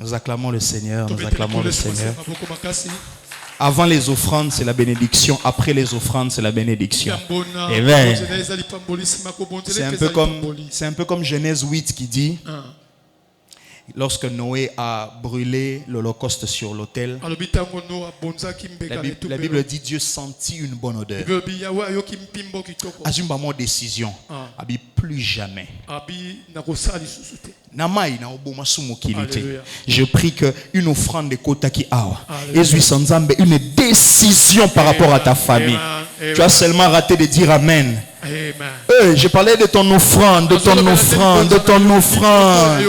Nous acclamons le Seigneur, nous acclamons le Seigneur. Avant les offrandes, c'est la bénédiction. Après les offrandes, c'est la bénédiction. Amen. C'est un peu comme Genèse 8 qui dit, lorsque Noé a brûlé l'holocauste sur l'autel, la Bible dit Dieu sentit une bonne odeur. Azumba mon décision. Plus jamais. Je prie qu'une offrande de Kotaki Awa, une décision par rapport à ta famille. Tu as seulement raté de dire Amen. Je parlais de ton offrande, de ton offrande, de ton offrande.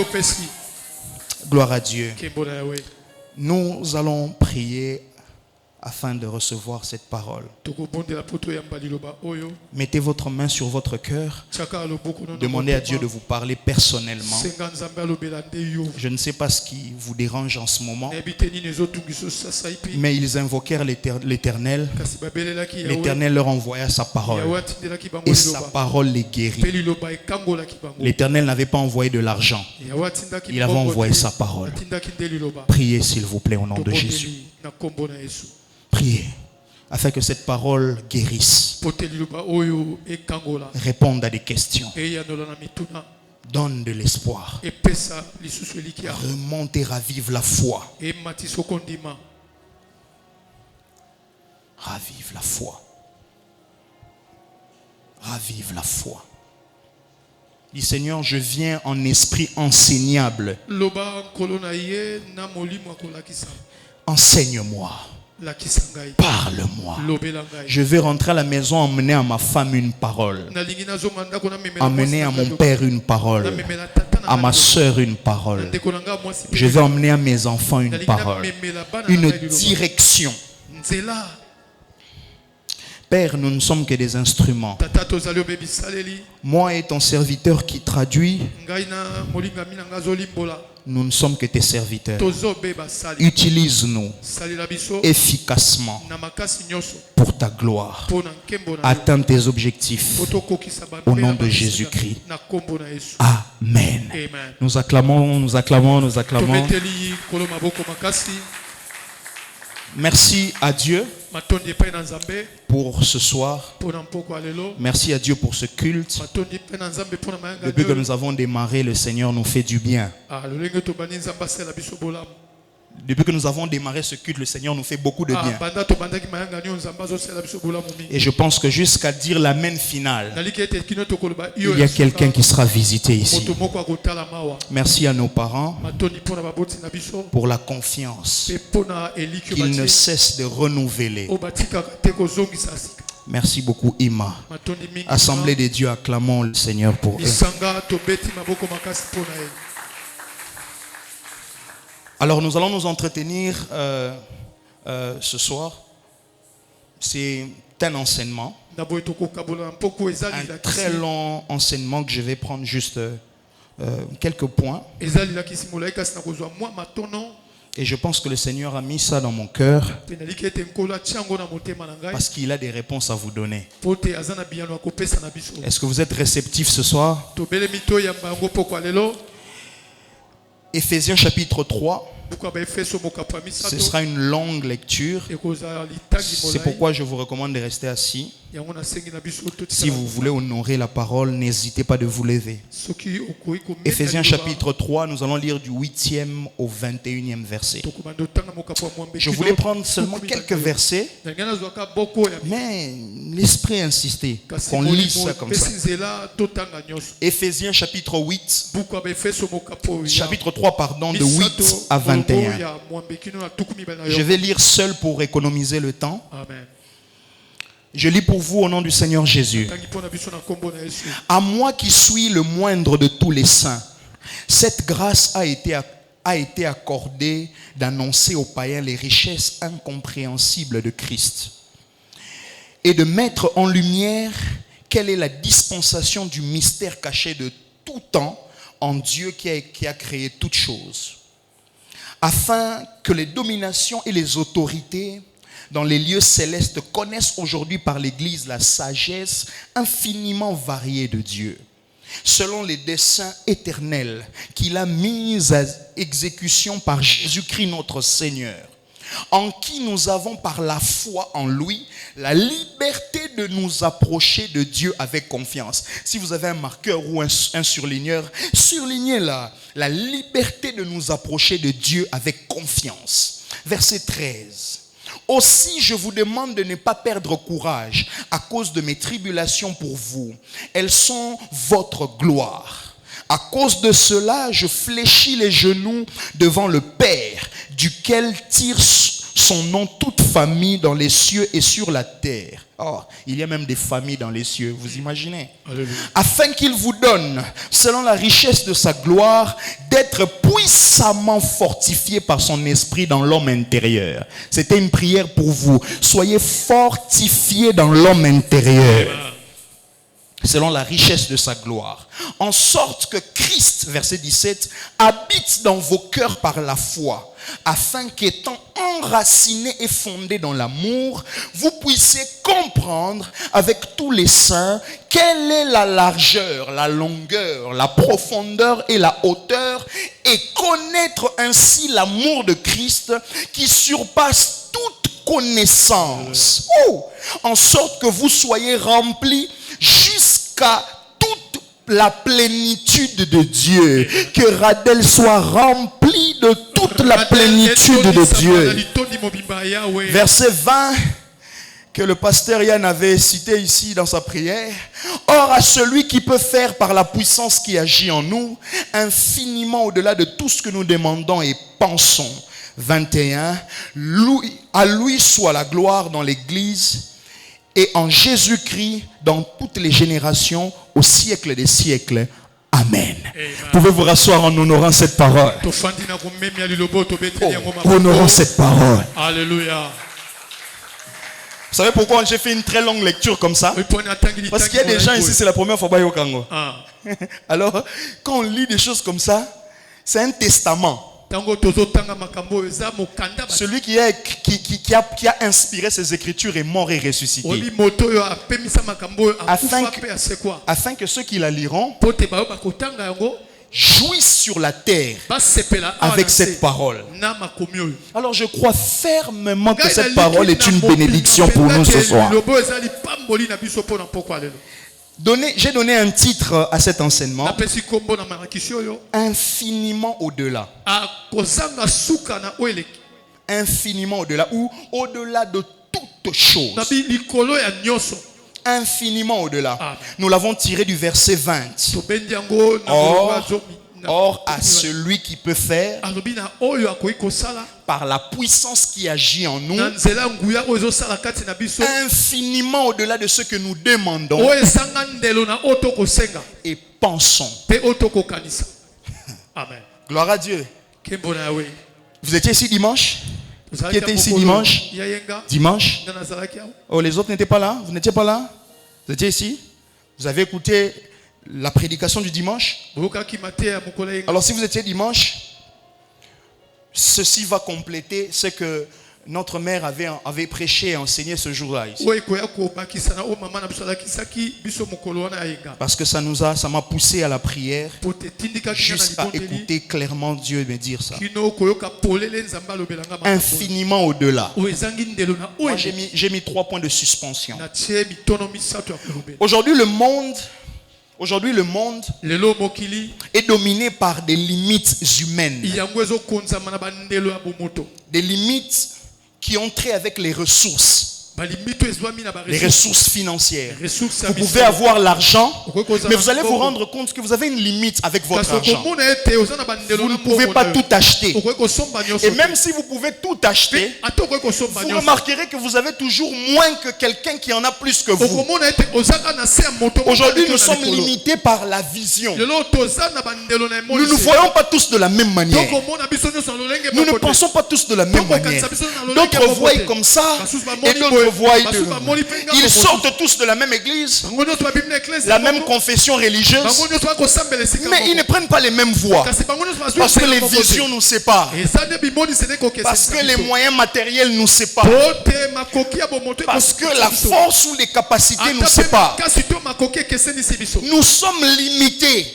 Gloire à Dieu. Nous allons prier afin de recevoir cette parole. Mettez votre main sur votre cœur. Demandez à Dieu de vous parler personnellement. Je ne sais pas ce qui vous dérange en ce moment, mais ils invoquèrent l'Éternel. L'Éternel leur envoya sa parole. Et sa parole les guérit. L'Éternel n'avait pas envoyé de l'argent. Il avait envoyé sa parole. Priez s'il vous plaît au nom de Jésus. Priez afin que cette parole guérisse. Réponde à des questions. Donne de l'espoir. Remonte et ravive la foi. Ravive la foi. Ravive la foi. Dis Seigneur, je viens en esprit enseignable. Enseigne-moi. Parle-moi. Je vais rentrer à la maison, emmener à ma femme une parole, emmener à mon père une parole, à ma soeur une parole. Je vais emmener à mes enfants une parole, une direction. Père, nous ne sommes que des instruments. Moi et ton serviteur qui traduit, nous ne sommes que tes serviteurs. Utilise-nous efficacement pour ta gloire. Atteins tes objectifs au nom de Jésus-Christ. Amen. Nous acclamons, nous acclamons, nous acclamons. Merci à Dieu pour ce soir. Merci à Dieu pour ce culte. Depuis que nous avons démarré, le Seigneur nous fait du bien. Depuis que nous avons démarré ce culte, le Seigneur nous fait beaucoup de bien. Et je pense que jusqu'à dire l'amen final, il y a quelqu'un qui sera visité ici. Merci à nos parents pour la confiance qu'ils ne cessent de renouveler. Merci beaucoup, Ima. Assemblée des dieux, acclamons le Seigneur pour eux. Alors nous allons nous entretenir ce soir. C'est un enseignement, un très long enseignement que je vais prendre juste quelques points. Et je pense que le Seigneur a mis ça dans mon cœur parce qu'il a des réponses à vous donner. Est-ce que vous êtes réceptifs ce soir? Éphésiens chapitre 3. Ce sera une longue lecture. C'est pourquoi je vous recommande de rester assis. Si vous voulez honorer la parole, n'hésitez pas de vous lever. Éphésiens chapitre 3, nous allons lire du 8e au 21e verset. Je voulais prendre seulement quelques versets, mais l'Esprit a insisté qu'on lise ça comme ça. Éphésiens chapitre 8, chapitre 3, pardon, de 8 à 21. Je vais lire seul pour économiser le temps. Amen. Je lis pour vous au nom du Seigneur Jésus. À moi qui suis le moindre de tous les saints, cette grâce a été accordée d'annoncer aux païens les richesses incompréhensibles de Christ et de mettre en lumière quelle est la dispensation du mystère caché de tout temps en Dieu qui a créé toutes choses, afin que les dominations et les autorités dans les lieux célestes connaissent aujourd'hui par l'Église la sagesse infiniment variée de Dieu. selon les desseins éternels qu'il a mis à exécution par Jésus-Christ notre Seigneur, en qui nous avons par la foi en lui la liberté de nous approcher de Dieu avec confiance. Si vous avez un marqueur ou un surligneur, surlignez la liberté de nous approcher de Dieu avec confiance. Verset 13. Aussi, je vous demande de ne pas perdre courage à cause de mes tribulations pour vous. Elles sont votre gloire. À cause de cela, je fléchis les genoux devant le Père, duquel tire son nom toute famille dans les cieux et sur la terre. Oh, il y a même des familles dans les cieux, vous imaginez? Alléluia. Afin qu'il vous donne, selon la richesse de sa gloire, d'être puissamment fortifié par son esprit dans l'homme intérieur. C'était une prière pour vous. Soyez fortifiés dans l'homme intérieur, selon la richesse de sa gloire, en sorte que Christ, verset 17, habite dans vos cœurs par la foi, afin qu'étant enracinés et fondés dans l'amour, vous puissiez comprendre avec tous les saints quelle est la largeur, la longueur, la profondeur et la hauteur, et connaître ainsi l'amour de Christ qui surpasse toute connaissance, en sorte que vous soyez remplis jusqu'à toute la plénitude de Dieu. Que Radel soit rempli de toute la plénitude de Dieu. Verset 20 que le pasteur Yann avait cité ici dans sa prière. Or à celui qui peut faire par la puissance qui agit en nous infiniment au-delà de tout ce que nous demandons et pensons. 21. À lui soit la gloire dans l'Église et en Jésus-Christ dans toutes les générations, au siècle des siècles. Amen. Pouvez-vous rasseoir en honorant cette parole? Honorons cette parole. Alléluia. Vous savez pourquoi j'ai fait une très longue lecture comme ça? Parce qu'il y a des gens ici, c'est la première fois au Congo. Alors, quand on lit des choses comme ça, c'est un testament. Celui qui a inspiré ces écritures est mort et ressuscité. Afin que ceux qui la liront jouissent sur la terre avec cette parole. Alors je crois fermement que cette parole est une bénédiction pour nous ce soir. J'ai donné un titre à cet enseignement: infiniment au-delà. Infiniment au-delà, ou au-delà de toute chose. Infiniment au-delà. Nous l'avons tiré du verset 20. Or, à celui qui peut faire par la puissance qui agit en nous infiniment au-delà de ce que nous demandons et pensons. Amen. Gloire à Dieu. Vous étiez ici dimanche? Qui était ici dimanche? Dimanche? Oh, les autres n'étaient pas là? Vous n'étiez pas là? Vous étiez ici? Vous avez écouté la prédication du dimanche? Alors si vous étiez dimanche, ceci va compléter ce que notre mère avait prêché et enseigné ce jour-là ici. Parce que ça m'a poussé à la prière, juste à écouter clairement Dieu me dire ça. Infiniment au-delà. Moi j'ai mis 3 points de suspension. Aujourd'hui le monde est dominé par des limites humaines. Des limites qui ont trait avec les ressources. Les ressources financières. Vous pouvez avoir l'argent, mais vous allez vous rendre compte que vous avez une limite avec votre argent. Vous ne pouvez pas tout acheter. Et même si vous pouvez tout acheter, vous remarquerez que vous avez toujours moins que quelqu'un qui en a plus que vous. Aujourd'hui, nous sommes limités par la vision. Nous ne nous voyons pas tous de la même manière. Nous ne pensons pas tous de la même manière. D'autres voient comme ça et d'autres voient, ils sortent tous de la même église, la même confession religieuse, mais ils ne prennent pas les mêmes voies. Parce que les visions nous séparent. Parce que les moyens matériels nous séparent. Parce que la force ou les capacités nous séparent. Nous sommes limités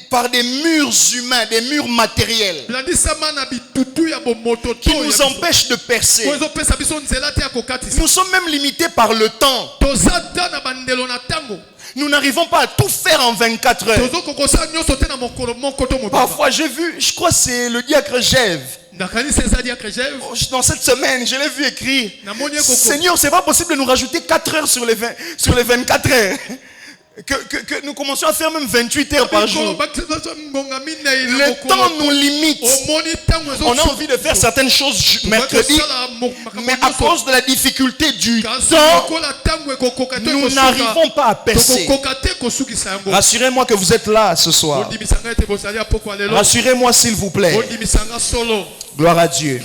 par des murs humains, des murs matériels qui nous empêchent de percer. Nous sommes même limités par le temps. Nous n'arrivons pas à tout faire en 24 heures. Parfois j'ai vu, je crois que c'est le diacre Gève. Dans cette semaine, je l'ai vu écrire: Seigneur, c'est pas possible de nous rajouter 4 heures sur les 24 heures. Que nous commençons à faire même 28 heures par jour. Le temps nous limite. On a envie de faire certaines choses mercredi, mais à cause de la difficulté du temps, nous n'arrivons pas à percer. Rassurez-moi que vous êtes là ce soir. Rassurez-moi s'il vous plaît. Gloire à Dieu.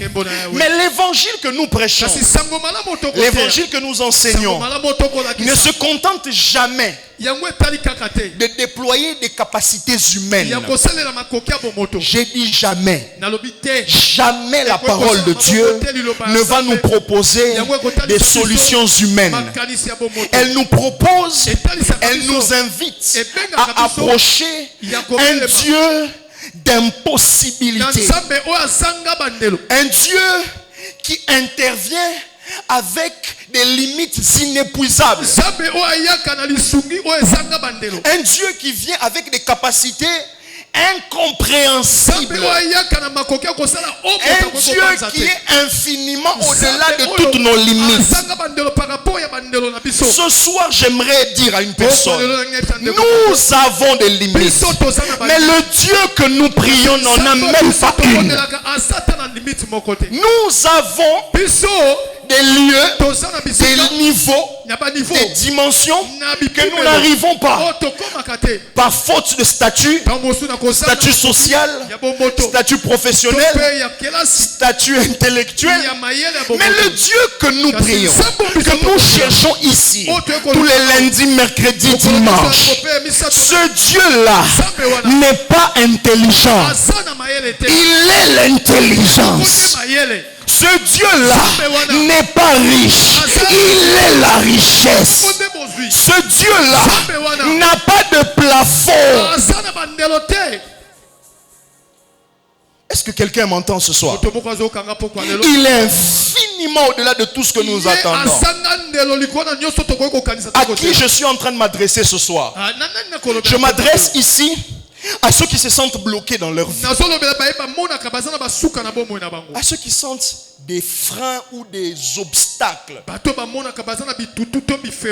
Mais l'évangile que nous prêchons, l'évangile que nous enseignons, ne se contente jamais de déployer des capacités humaines. J'ai dit jamais. Jamais la parole de Dieu ne va nous proposer des solutions humaines. Elle nous propose, elle nous invite à approcher un Dieu d'impossibilité. Un Dieu qui intervient avec des limites inépuisables. Un Dieu qui vient avec des capacités incompréhensible. Un Dieu qui est infiniment au-delà de toutes nos limites. Ce soir, j'aimerais dire à une personne: nous avons des limites, mais le Dieu que nous prions n'en a même pas une. Nous avons des lieux, des niveaux, des dimensions que nous n'arrivons pas par faute de statut social, statut professionnel, statut intellectuel. Mais le Dieu que nous prions, que nous cherchons ici tous les lundis, mercredis, dimanches, ce Dieu-là n'est pas intelligent, il est l'intelligence. Ce Dieu-là n'est pas riche, il est la richesse. Ce Dieu-là n'a pas de plafond. Est-ce que quelqu'un m'entend ce soir? Il est infiniment au-delà de tout ce que nous attendons. À qui je suis en train de m'adresser ce soir? Je m'adresse ici à ceux qui se sentent bloqués dans leur vie, à ceux qui sentent des freins ou des obstacles,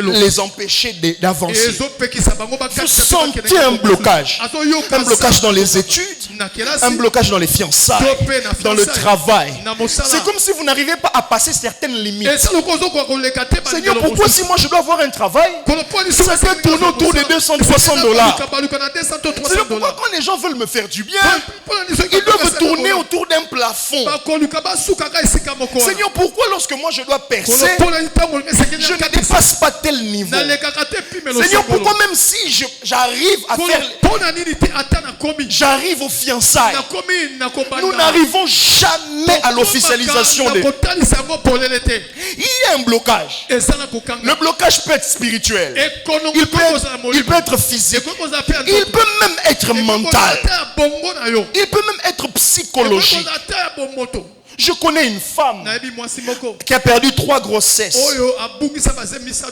les empêcher d'avancer. Vous sentez un blocage dans les études, un blocage dans les fiançailles, dans le travail. C'est comme si vous n'arrivez pas à passer certaines limites. Seigneur, pourquoi si moi je dois avoir un travail, ça peut tourner autour de $200, $300? Seigneur, pourquoi quand les gens veulent me faire du bien, ils doivent tourner autour d'un plafond? Seigneur, pourquoi lorsque moi je dois percer, je ne dépasse pas tel niveau? Seigneur, pourquoi même si j'arrive à faire, j'arrive aux fiançailles, nous n'arrivons jamais à l'officialisation de... Il y a un blocage. Le blocage peut être spirituel, il peut être physique, il peut même être mental, il peut même être psychologique. Je connais une femme qui a perdu 3 grossesses.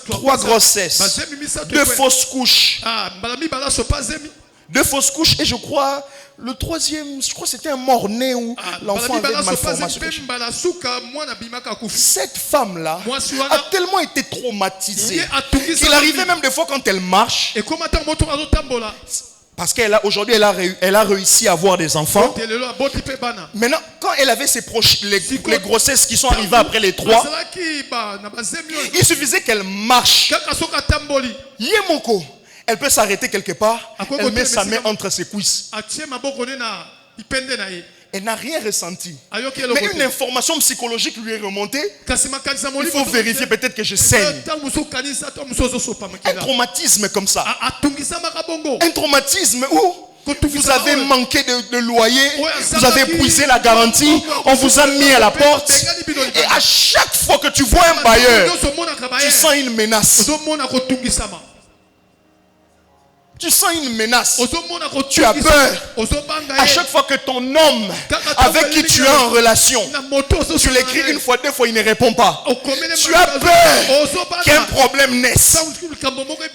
3 grossesses. 2 fausses couches. 2 fausses couches et je crois le 3e, je crois c'était un mort-né où l'enfant avait une malformation. Cette femme-là a tellement été traumatisée qu'il arrivait même des fois quand elle marche, parce qu'aujourd'hui elle a réussi à avoir des enfants. Maintenant, quand elle avait ses proches, les grossesses qui sont arrivées après les 3, il suffisait qu'elle marche. Yemoko, elle peut s'arrêter quelque part, elle met sa main entre ses cuisses. Elle n'a rien ressenti. Mais une information psychologique lui est remontée. Il faut vérifier, peut-être que je saigne. Un traumatisme comme ça. Un traumatisme où vous avez manqué de loyer, vous avez épuisé la garantie, on vous a mis à la porte. Et à chaque fois que tu vois un bailleur, tu sens une menace. Tu sens une menace. Tu as peur. À chaque fois que ton homme avec qui tu es en relation, tu l'écris une fois, deux fois, il ne répond pas. Tu as peur qu'un problème naisse.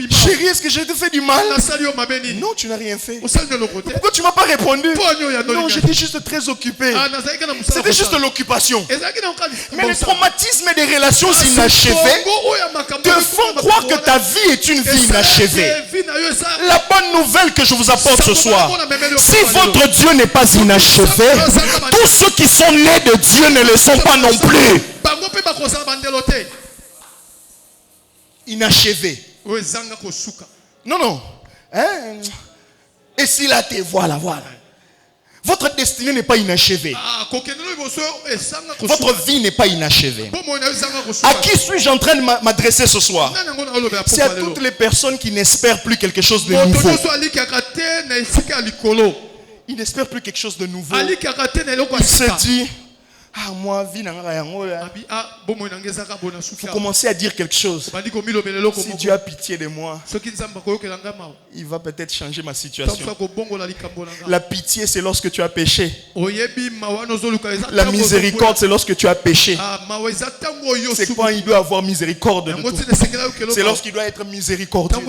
Chérie, est-ce que j'ai te fait du mal? Non, tu n'as rien fait. Pourquoi tu ne m'as pas répondu? Non, j'étais juste très occupé. C'était juste l'occupation. Mais les traumatismes des relations inachevées te font croire que ta vie est une vie inachevée. La bonne nouvelle que je vous apporte ce soir, si votre Dieu n'est pas inachevé, tous ceux qui sont nés de Dieu ne le sont pas non plus. Inachevé. Non, non. Hein? Et si là te voilà. Votre destinée n'est pas inachevée. Votre vie n'est pas inachevée. À qui suis-je en train de m'adresser ce soir? C'est à toutes les personnes qui n'espèrent plus quelque chose de nouveau. Ils n'espèrent plus quelque chose de nouveau. Il se dit, moi, vie vous commencez à dire quelque chose. Si Dieu a pitié de moi, il va peut-être changer ma situation. La pitié, c'est lorsque tu as péché. La miséricorde, c'est lorsque tu as péché. C'est quand il doit avoir miséricorde de toi. C'est lorsqu'il doit être miséricordieux.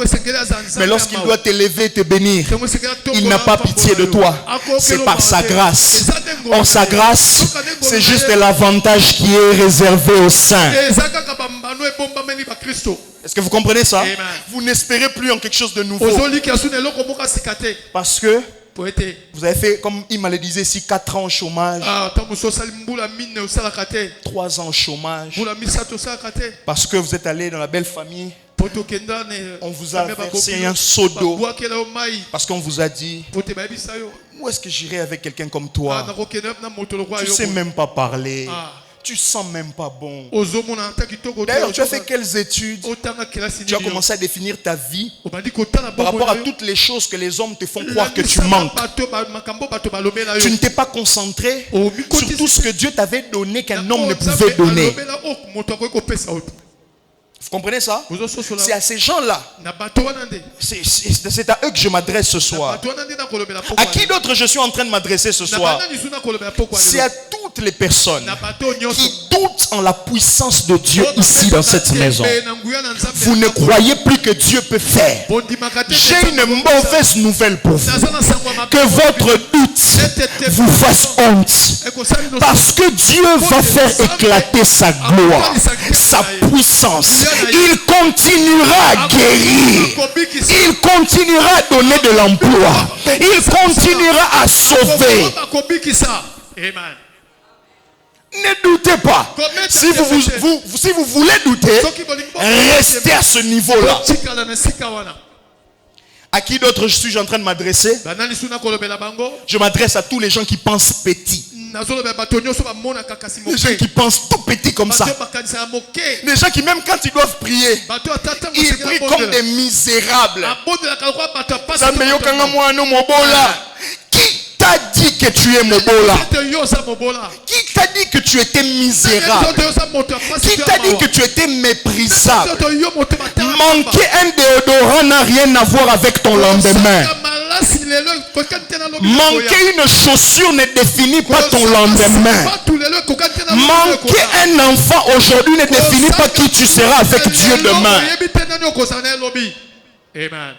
Mais lorsqu'il doit t'élever et te bénir, il n'a pas pitié de toi. C'est par sa grâce. Or, sa grâce, c'est juste l'avantage qui est réservé aux saints. Est-ce que vous comprenez ça? Amen. Vous n'espérez plus en quelque chose de nouveau. Parce que vous avez fait, comme il me le disait ici, 4 ans au chômage. 3 ans au chômage. Parce que vous êtes allé dans la belle famille. On vous a versé un seau d'eau. Parce qu'on vous a dit, où est-ce que j'irai avec quelqu'un comme toi? Tu ne sais même pas parler. Tu sens même pas bon. D'ailleurs, tu as fait quelles études? Tu as commencé à définir ta vie par rapport à toutes les choses que les hommes te font croire que tu manques. Tu ne t'es pas concentré sur tout ce que Dieu t'avait donné qu'un homme ne pouvait donner. Vous comprenez ça? C'est à ces gens-là. C'est à eux que je m'adresse ce soir. À qui d'autre je suis en train de m'adresser ce soir? C'est à toutes les personnes qui doutent en la puissance de Dieu ici dans cette maison. Vous ne croyez plus que Dieu peut faire. J'ai une mauvaise nouvelle pour vous. Que votre doute vous fasse honte. Parce que Dieu va faire éclater sa gloire, sa puissance. Il continuera à guérir. Il continuera à donner de l'emploi. Il continuera à sauver. Amen. Ne doutez pas. Si vous voulez douter, restez à ce niveau-là. À qui d'autre je suis en train de m'adresser? Je m'adresse à tous les gens qui pensent petit. Les gens qui pensent tout petit comme ça. Les gens qui, même quand ils doivent prier, ils prient comme des misérables. Qui t'a dit que tu es Mobola? Qui t'a dit que tu étais misérable? Qui t'a dit que tu étais méprisable? Manquer un déodorant n'a rien à voir avec ton lendemain. Manquer une chaussure ne définit pas ton lendemain. Manquer un enfant aujourd'hui ne définit pas qui tu seras avec Dieu demain. Amen.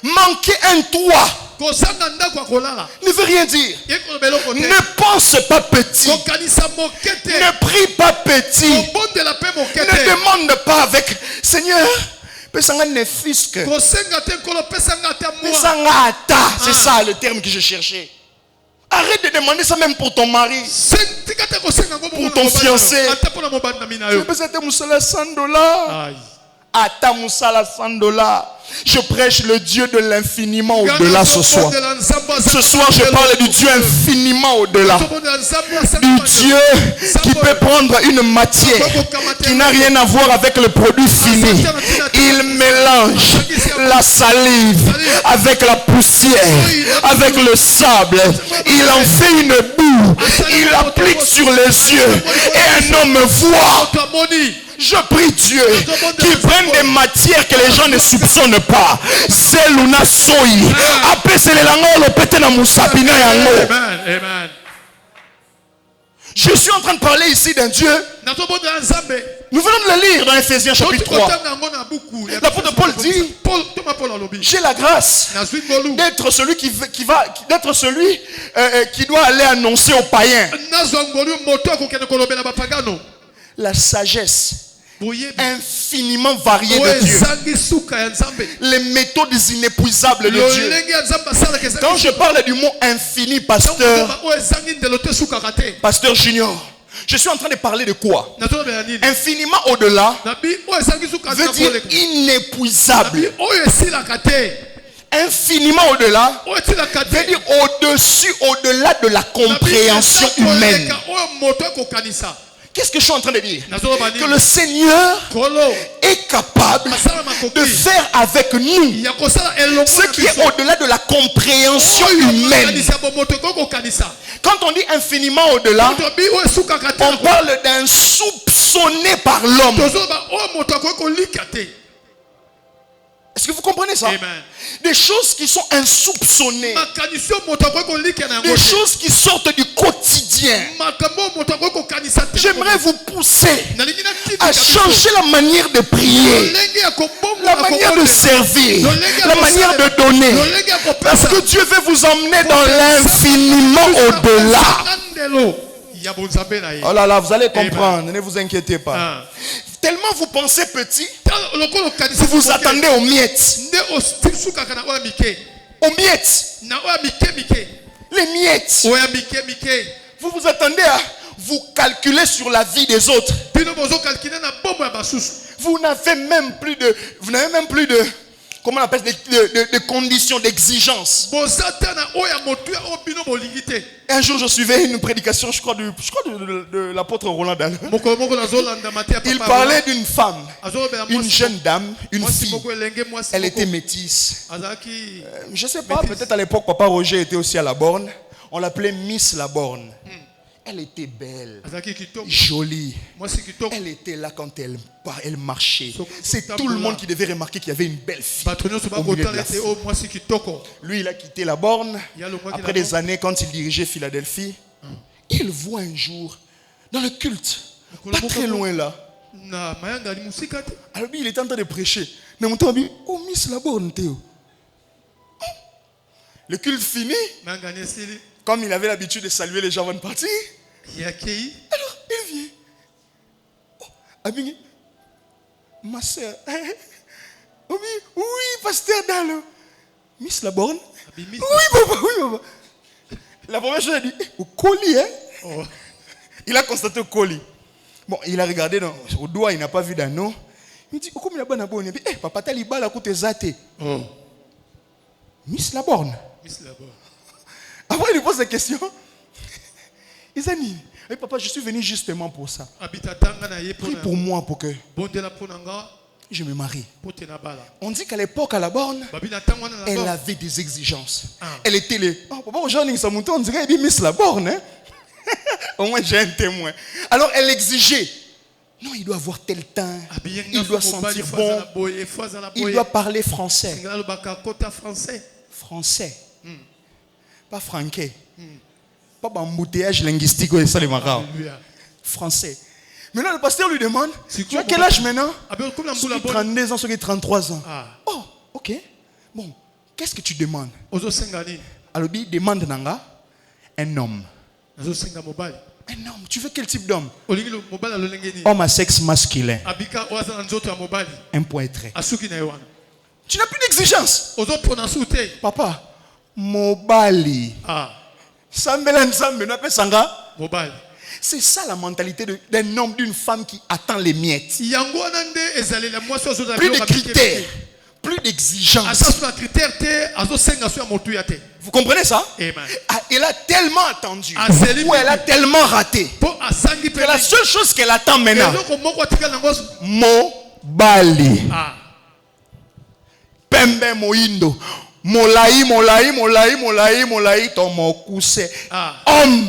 Manquer un toit ne veut rien dire. Ne pense pas petit. Ne prie pas petit. Ne demande pas avec Seigneur. C'est ça le terme que je cherchais. Arrête de demander ça même pour ton mari, pour ton fiancé. $100. Ata musala $100. Je prêche le Dieu de l'infiniment au-delà ce soir. Ce soir, je parle du Dieu infiniment au-delà. Du Dieu qui peut prendre une matière qui n'a rien à voir avec le produit fini. Il mélange la salive avec la poussière, avec le sable. Il en fait une boue. Il l'applique sur les yeux. Et un homme voit. Je prie Dieu qu'il prenne des matières que les gens ne soupçonnent pas. C'est Luna Soy. Après, c'est les langues, le pété na musapina yango. Amen. Je suis en train de parler ici d'un Dieu. Nous venons de le lire dans Ephésiens chapitre 3. L'apôtre Paul dit, j'ai la grâce d'être celui qui doit aller annoncer aux païens la sagesse infiniment variée de Dieu, les méthodes inépuisables de Dieu. Quand je parle du mot infini, pasteur Junior, je suis en train de parler de quoi? Infiniment au-delà veut dire inépuisable. Infiniment au-delà veut dire au-dessus, au-delà de la compréhension humaine. Qu'est-ce que je suis en train de dire? Que le Seigneur est capable de faire avec nous ce qui est au-delà de la compréhension humaine. Quand on dit infiniment au-delà, on parle d'un soupçonné par l'homme. Est-ce que vous comprenez ça? Amen. Des choses qui sont insoupçonnées. Des choses qui sortent du quotidien. J'aimerais vous pousser à changer la manière de prier, la manière de servir, la manière de donner. Parce que Dieu veut vous emmener dans l'infiniment au-delà. Oh là là, vous allez comprendre, ne vous inquiétez pas. Tellement vous pensez petit, vous vous attendez aux miettes. Aux miettes. Les miettes. Vous vous attendez à vous calculer sur la vie des autres. Vous n'avez même plus de comment on appelle de conditions, d'exigence. Un jour, je suivais une prédication, je crois de l'apôtre Roland Dalle. Il parlait d'une femme, une jeune dame, une fille. Elle était métisse. Je ne sais pas, peut-être à l'époque, Papa Roger était aussi à la borne. On l'appelait Miss la borne. Elle était belle, jolie. Elle était là quand elle marchait. C'est tout le monde qui devait remarquer qu'il y avait une belle fille au milieu de la foule. Lui, il a quitté la borne. Après des années, quand il dirigeait Philadelphie, il voit un jour, dans le culte, pas très loin là. Alors lui, il était en train de prêcher. Oh, Miss la borne, Théo. Le culte fini. Comme il avait l'habitude de saluer les gens avant de partir. Alors, il vient. Oh, Abingi, ma soeur. Oui, pasteur Dalo. Miss Laborne. Oui, papa. La première chose, elle dit, au colis, hein? Oh. Il a constaté au colis. Bon, il a regardé au doigt, il n'a pas vu d'anneau. Il dit, comment il a bonne abonne? Papa, t'as l'ibal à côté zate. Miss Laborne. Après, il lui pose la question. Il dit, papa, je suis venu justement pour ça. Prie pour moi pour que je me marie. On dit qu'à l'époque, à la borne, elle avait des exigences. Elle était papa, aujourd'hui, on dirait qu'elle Miss la borne. Hein? Au moins, j'ai un témoin. Alors, elle exigeait. Non, il doit avoir tel teint. Il doit sentir bon. Il doit parler français. Français. Pas franqué. Pas d'embouteillage linguistique ou ça les marins. Français. Maintenant, le pasteur lui demande, tu as quel âge maintenant? 32 ans, 33 ans. Oh, ok. Bon, qu'est-ce que tu demandes? Alors, il demande un homme. Un homme. Tu veux quel type d'homme? Homme à sexe masculin. Un point trait. Tu n'as plus d'exigence. Papa. Mobali. C'est ça la mentalité d'un homme, d'une femme qui attend les miettes. Plus de critères. plus d'exigence. Vous comprenez ça? Elle a tellement attendu, ou elle a tellement raté, que la seule chose qu'elle attend maintenant, Mobali, Pembe Moindo, Molai, Tomokuse, homme.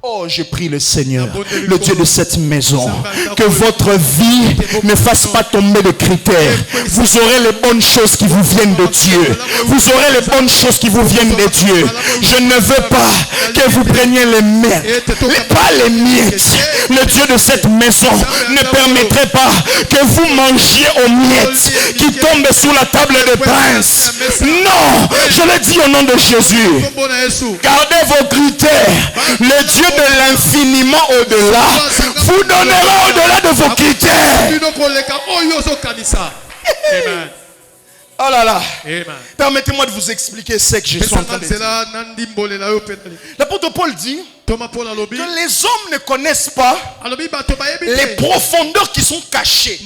Oh, je prie le Seigneur, le Dieu de cette maison, que votre vie ne fasse pas tomber de critères. Vous aurez les bonnes choses qui vous viennent de Dieu. Vous aurez les bonnes choses qui vous viennent de Dieu. Je ne veux pas que vous preniez les miettes, pas les miettes. Le Dieu de cette maison ne permettrait pas que vous mangiez aux miettes qui tombent sous la table des princes. Non, je le dis au nom de Jésus. Gardez vos critères. Le Dieu de l'infiniment au-delà vous donnera au-delà de vos critères. Amen. Oh là là. Permettez-moi de vous expliquer ce que je suis en train de dire. L'apôtre Paul dit que les hommes ne connaissent pas les profondeurs qui sont cachées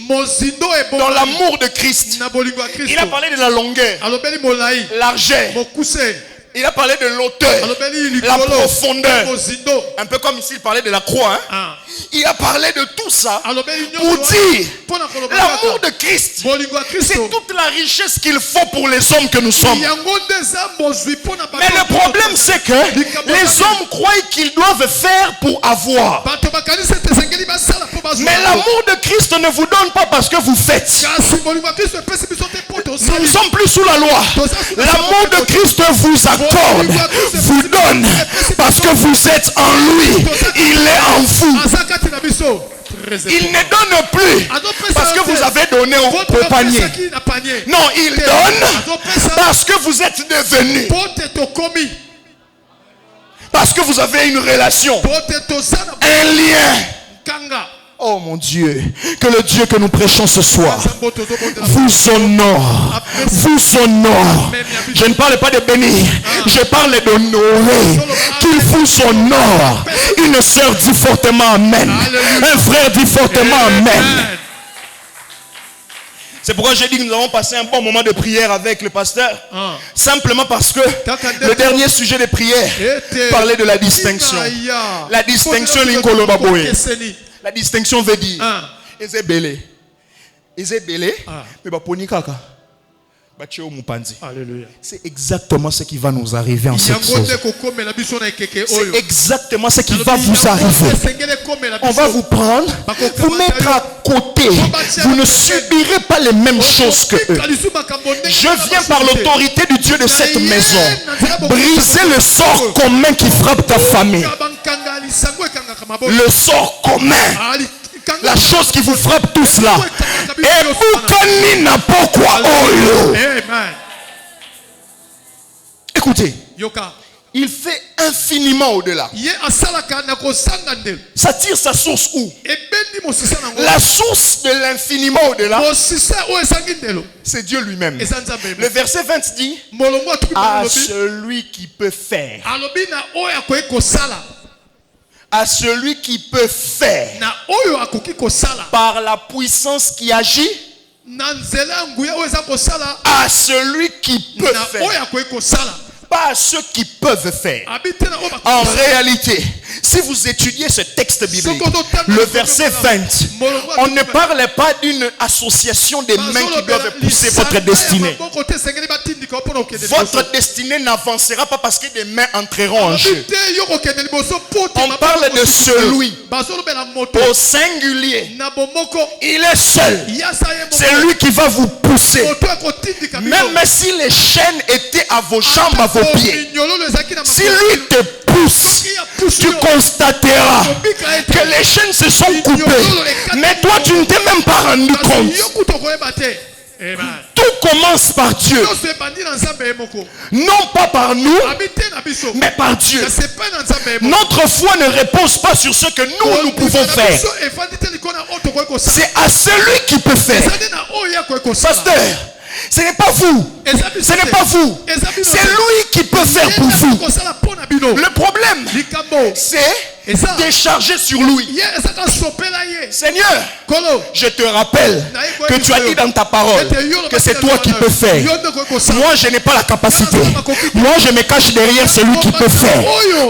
dans l'amour de Christ. Il a parlé de la longueur, largeur. Il a parlé de l'auteur, la profondeur. Un peu comme ici, il parlait de la croix. Il a parlé de tout ça pour dire l'amour de Christ. C'est toute la richesse qu'il faut pour les hommes que nous sommes. Mais le problème, c'est que les hommes croient qu'ils doivent faire pour avoir. Mais l'amour de Christ ne vous donne pas parce que vous faites. Nous ne sommes plus sous la loi. L'amour de Christ vous accorde, vous donne parce que vous êtes en lui. Il est en vous. Il ne donne plus parce que vous avez donné au panier. Non, il donne parce que vous êtes devenu. Parce que vous avez une relation, un lien. Oh mon Dieu, que le Dieu que nous prêchons ce soir vous honore, vous honore. Je ne parle pas de bénir, je parle d'honorer. Qu'il vous honore. Une sœur dit fortement amen. Un frère dit fortement amen. C'est pourquoi j'ai dit que nous avons passé un bon moment de prière avec le pasteur. Simplement parce que le dernier sujet de prière parlait de la distinction. La distinction Linkolo Baboé. La distinction veut dire Ezebele. Ezebele, mais Baponi Kaka. Alléluia. C'est exactement ce qui va nous arriver en cette chose. C'est exactement ce qui va vous arriver. On va vous prendre, vous mettre à côté. Vous ne subirez pas les mêmes choses que eux. Je viens par l'autorité du Dieu de cette maison briser le sort commun qui frappe ta famille. Le sort commun. La chose qui vous frappe tous là. Et Boukani n'a pas quoi. Écoutez. Il fait infiniment au-delà. Ça tire sa source où? La source de l'infiniment au-delà, c'est Dieu lui-même. Le verset 20 dit à celui qui peut faire. À celui qui peut faire par la puissance qui agit, à celui qui peut faire, pas à ceux qui peuvent faire. En réalité, si vous étudiez ce texte biblique, le verset 20, on ne parle pas d'une association des mains qui doivent pousser votre destinée. Votre destinée n'avancera pas parce que des mains entreront en jeu. On parle de celui au singulier. Il est seul. C'est lui qui va vous pousser. Même si les chaînes étaient à vos jambes, à vos pieds, si lui te pousse, tu constateras que les chaînes se sont coupées. Mais toi, tu ne t'es même pas rendu compte. Tout commence par Dieu. Non pas par nous, mais par Dieu. Notre foi ne repose pas sur ce que nous pouvons faire. C'est à celui qui peut faire. Pasteur, ce n'est pas vous. Ce n'est pas vous. C'est lui qui peut faire pour vous. Le problème, c'est décharger sur lui. Seigneur, je te rappelle que tu as dit dans ta parole que c'est toi qui peux faire. Moi, je n'ai pas la capacité. Moi, je me cache derrière celui qui peut faire.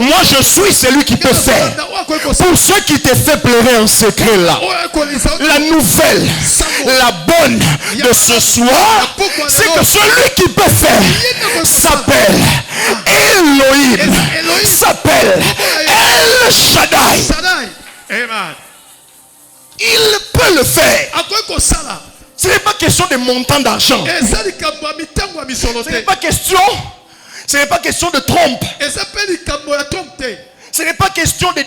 Moi, je suis celui qui peut faire. Pour ceux qui te fait pleurer en secret là, la nouvelle, la bonne de ce soir, c'est que celui qui peut faire s'appelle Elohim, s'appelle El Shaddai. Amen. Il peut le faire. Ce n'est pas question de montant d'argent. Ce n'est pas question de trompe. Ce n'est pas question de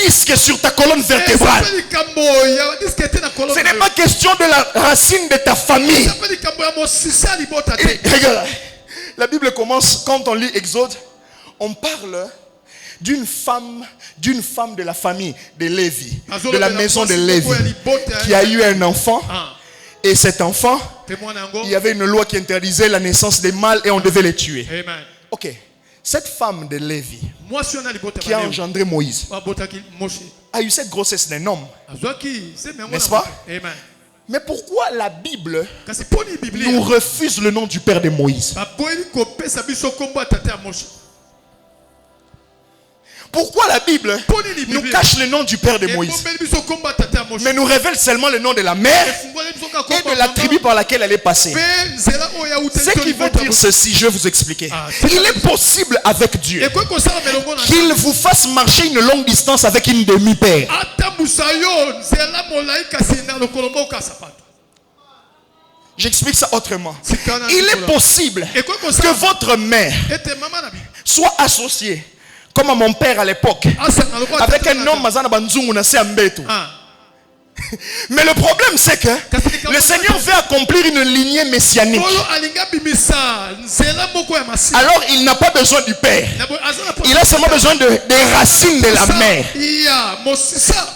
disques sur ta colonne vertébrale. Ce n'est pas question de la racine de ta famille. Et, regarde, la Bible commence, quand on lit Exode, on parle d'une femme de la famille de Lévi, de la maison de Lévi, qui a eu un enfant. Et cet enfant, il y avait une loi qui interdisait la naissance des mâles et on devait les tuer. Ok. Cette femme de Lévi qui a engendré Moïse a eu cette grossesse d'un homme. N'est-ce pas? Mais pourquoi la Bible nous refuse le nom du père de Moïse? Pourquoi la Bible nous cache le nom du père de Moïse, mais nous révèle seulement le nom de la mère et de la tribu par laquelle elle est passée? Ce qui veut dire ceci, je vais vous expliquer. Il est possible avec Dieu qu'il vous fasse marcher une longue distance avec une demi-père. J'explique ça autrement. Il est possible que votre mère soit associée, comme à mon père à l'époque, avec un homme mazana banzungu na se ambeto. Mais le problème c'est que le Seigneur veut accomplir une lignée messianique. Alors il n'a pas besoin du père. Il a seulement besoin des racines de la mère.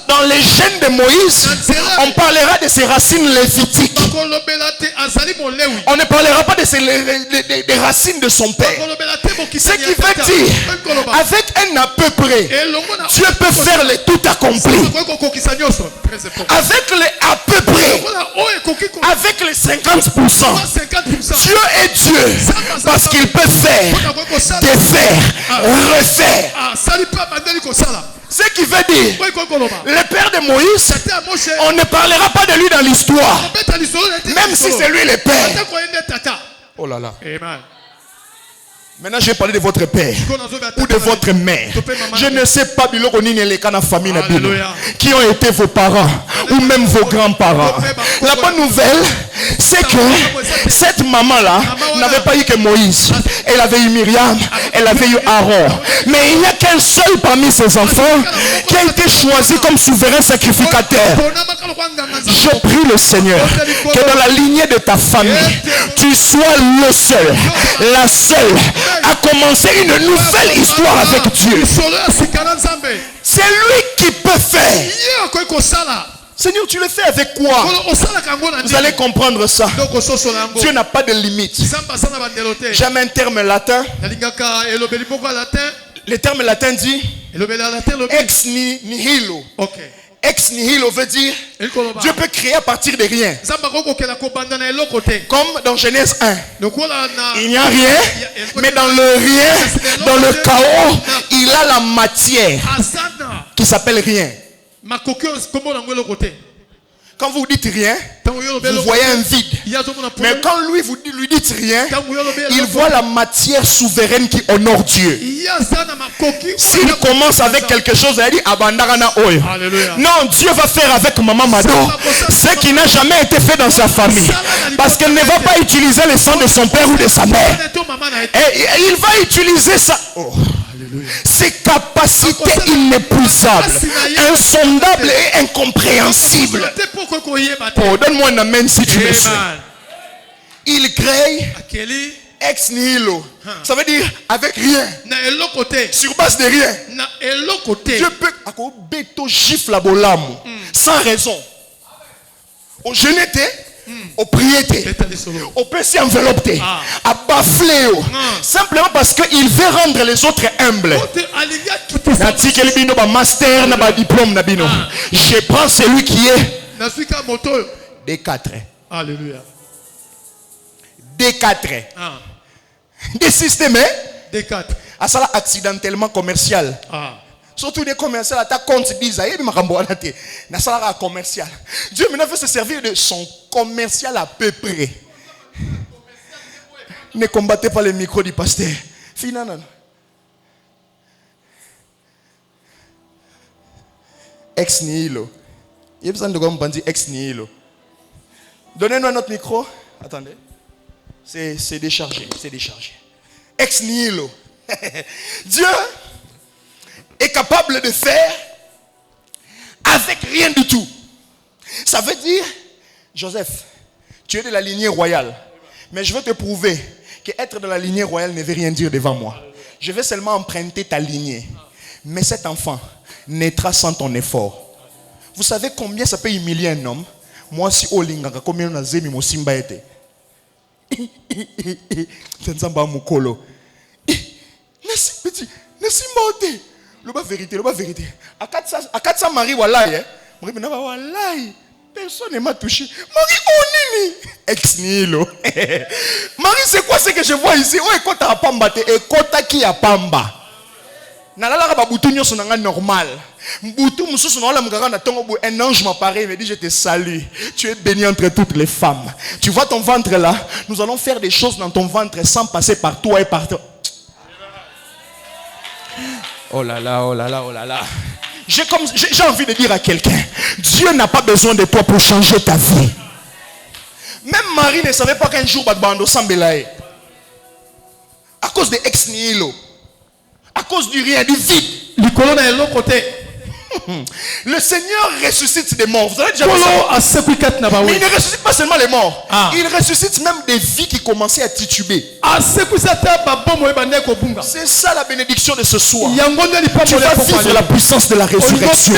Dans les gènes de Moïse, on parlera de ses racines lévitiques. On ne parlera pas des racines de son père. Ce qui veut dire, avec un à peu près, Dieu peut faire le tout accompli. Avec les à peu près, avec les 50%, Dieu est Dieu parce qu'il peut faire, défaire, refaire. Ce qui veut dire, le père de Moïse, on ne parlera pas de lui dans l'histoire, même si c'est lui le père. Oh là là. Maintenant, je vais parler de votre père ou de votre mère. Je ne sais pas famille qui ont été vos parents ou même vos grands-parents. La bonne nouvelle, c'est que cette maman-là n'avait pas eu que Moïse. Elle avait eu Myriam, elle avait eu Aaron. Mais il n'y a qu'un seul parmi ses enfants qui a été choisi comme souverain sacrificateur. Je prie le Seigneur que dans la lignée de ta famille, tu sois le seul, la seule à commencer une nouvelle histoire avec Dieu. C'est lui qui peut faire. Seigneur, tu le fais avec quoi? Vous allez comprendre ça. Dieu n'a pas de limite. J'aime un terme latin. Le terme latin dit ex nihilo. Ex nihilo veut dire Dieu peut créer à partir de rien. Comme dans Genèse 1. Il n'y a rien, mais dans le rien, dans le chaos, il a la matière qui s'appelle rien. Quand vous dites rien, vous voyez un vide. Mais quand lui dites rien, il voit la matière souveraine qui honore Dieu. S'il commence avec quelque chose, il dit Abandarana Oyo. Non, Dieu va faire avec Maman Mado ce qui n'a jamais été fait dans sa famille. Parce qu'elle ne va pas utiliser le sang de son père ou de sa mère. Et il va utiliser ça. Oh. Ses capacités inépuisables, insondables et incompréhensibles. Oh, donne-moi un amen si tu le sais. Il crée ex nihilo. Ça veut dire avec rien. Sur base de rien. Dieu peut gifle la bolame sans raison. Au jeûner, au prier, au PC enveloppé, à bafler, simplement parce qu'il veut rendre les autres humbles. master, diplôme. Je prends celui qui est D4. Alléluia. D4. Des systèmes D4. À ça accidentellement commercial. Surtout des commerciaux, ta compte disent, commercial. Dieu maintenant veut se servir de son commercial à peu près. Ne combattez pas le micro du pasteur. Finalement. Ex nihilo. Il y a besoin de dire ex nihilo. Donnez-nous notre micro. Attendez. C'est déchargé. C'est déchargé. Ex nihilo. Dieu est capable de faire avec rien du tout. Ça veut dire, Joseph, tu es de la lignée royale. Mais je veux te prouver qu'être de la lignée royale ne veut rien dire devant moi. Je vais seulement emprunter ta lignée. Mais cet enfant naîtra sans ton effort. Vous savez combien ça peut humilier un homme? Moi, si Olinga, combien on a zémi mo simba été. Tenzamba mukolo. Nasi petit, nasi moté. Le bas vérité, le bas vérité. À 400 Marie wallahi, Marie n'a pas wallahi. Personne ne m'a touché. Marie onini. Ex nihilo. Marie, c'est quoi ce que je vois ici? Oh, écoute à pamba te, écoute qui a pamba. Nalala ba butu nyoso nanga normal. Butu mususu na wala muganga na tongo bu un ange m'apparaît, me dit je te salue. Tu es béni entre toutes les femmes. Tu vois ton ventre là? Nous allons faire des choses dans ton ventre sans passer par toi et par toi. Oh là là, oh là là, oh là là. J'ai envie de dire à quelqu'un, Dieu n'a pas besoin de toi pour changer ta vie. Même Marie ne savait pas qu'un jour Badbando Sambelae. À cause de ex nihilo. À cause du rien, du vide. Le Seigneur ressuscite des morts. Vous avez déjà vu ça? Mais il ne ressuscite pas seulement les morts. Il ressuscite même des vies qui commençaient à tituber. C'est ça la bénédiction de ce soir. Tu vas vivre la puissance de la résurrection.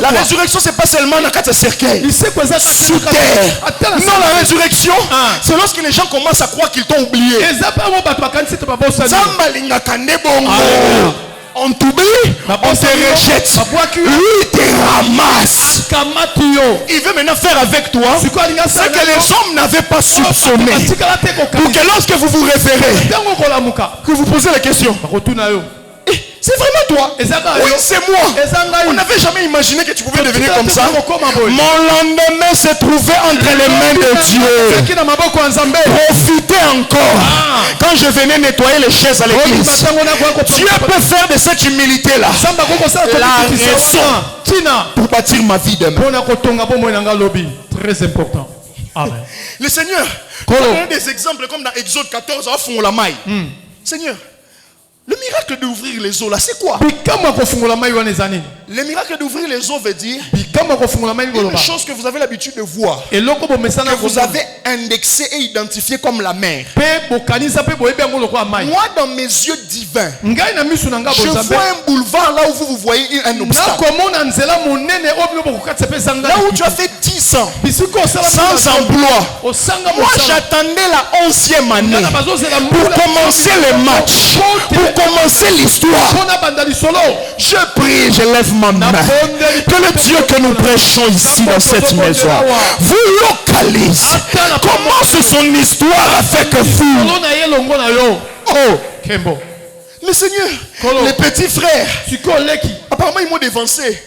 La résurrection, c'est pas seulement dans le cercueil. Sous terre. Non, la résurrection, c'est lorsque les gens commencent à croire qu'ils t'ont oublié. On t'oublie, on te rejette. Lui, il te ramasse. Il veut maintenant faire avec toi ce que les hommes n'avaient pas soupçonné. Pour que lorsque vous vous référez, que vous posez la question. C'est vraiment toi? Oui, c'est moi. On n'avait jamais imaginé que tu pouvais devenir comme ça. Mon lendemain se trouvait entre les mains de Dieu. Profitez encore. Quand je venais nettoyer les chaises à l'église, Dieu peut faire de cette humilité-là la raison pour bâtir ma vie demain. Très important. Amen. Le Seigneur, on a des exemples comme dans Exode 14, à fond la maille. Seigneur, le miracle d'ouvrir les eaux là, c'est quoi? Le miracle d'ouvrir les eaux veut dire une chose que vous avez l'habitude de voir, que vous avez indexé et identifié comme la mer. Moi, dans mes yeux divins, je vois un boulevard là où vous voyez un obstacle. Là où tu as fait 10 ans sans emploi. Moi, j'attendais la 11e année pour commencer le match, pour commencer l'histoire. Je prie, je lève ma main. Que le Dieu que nous prêchons ici dans cette maison vous localise. Commence son histoire avec vous. Oh, le Seigneur, les petits frères, apparemment ils m'ont dévancé.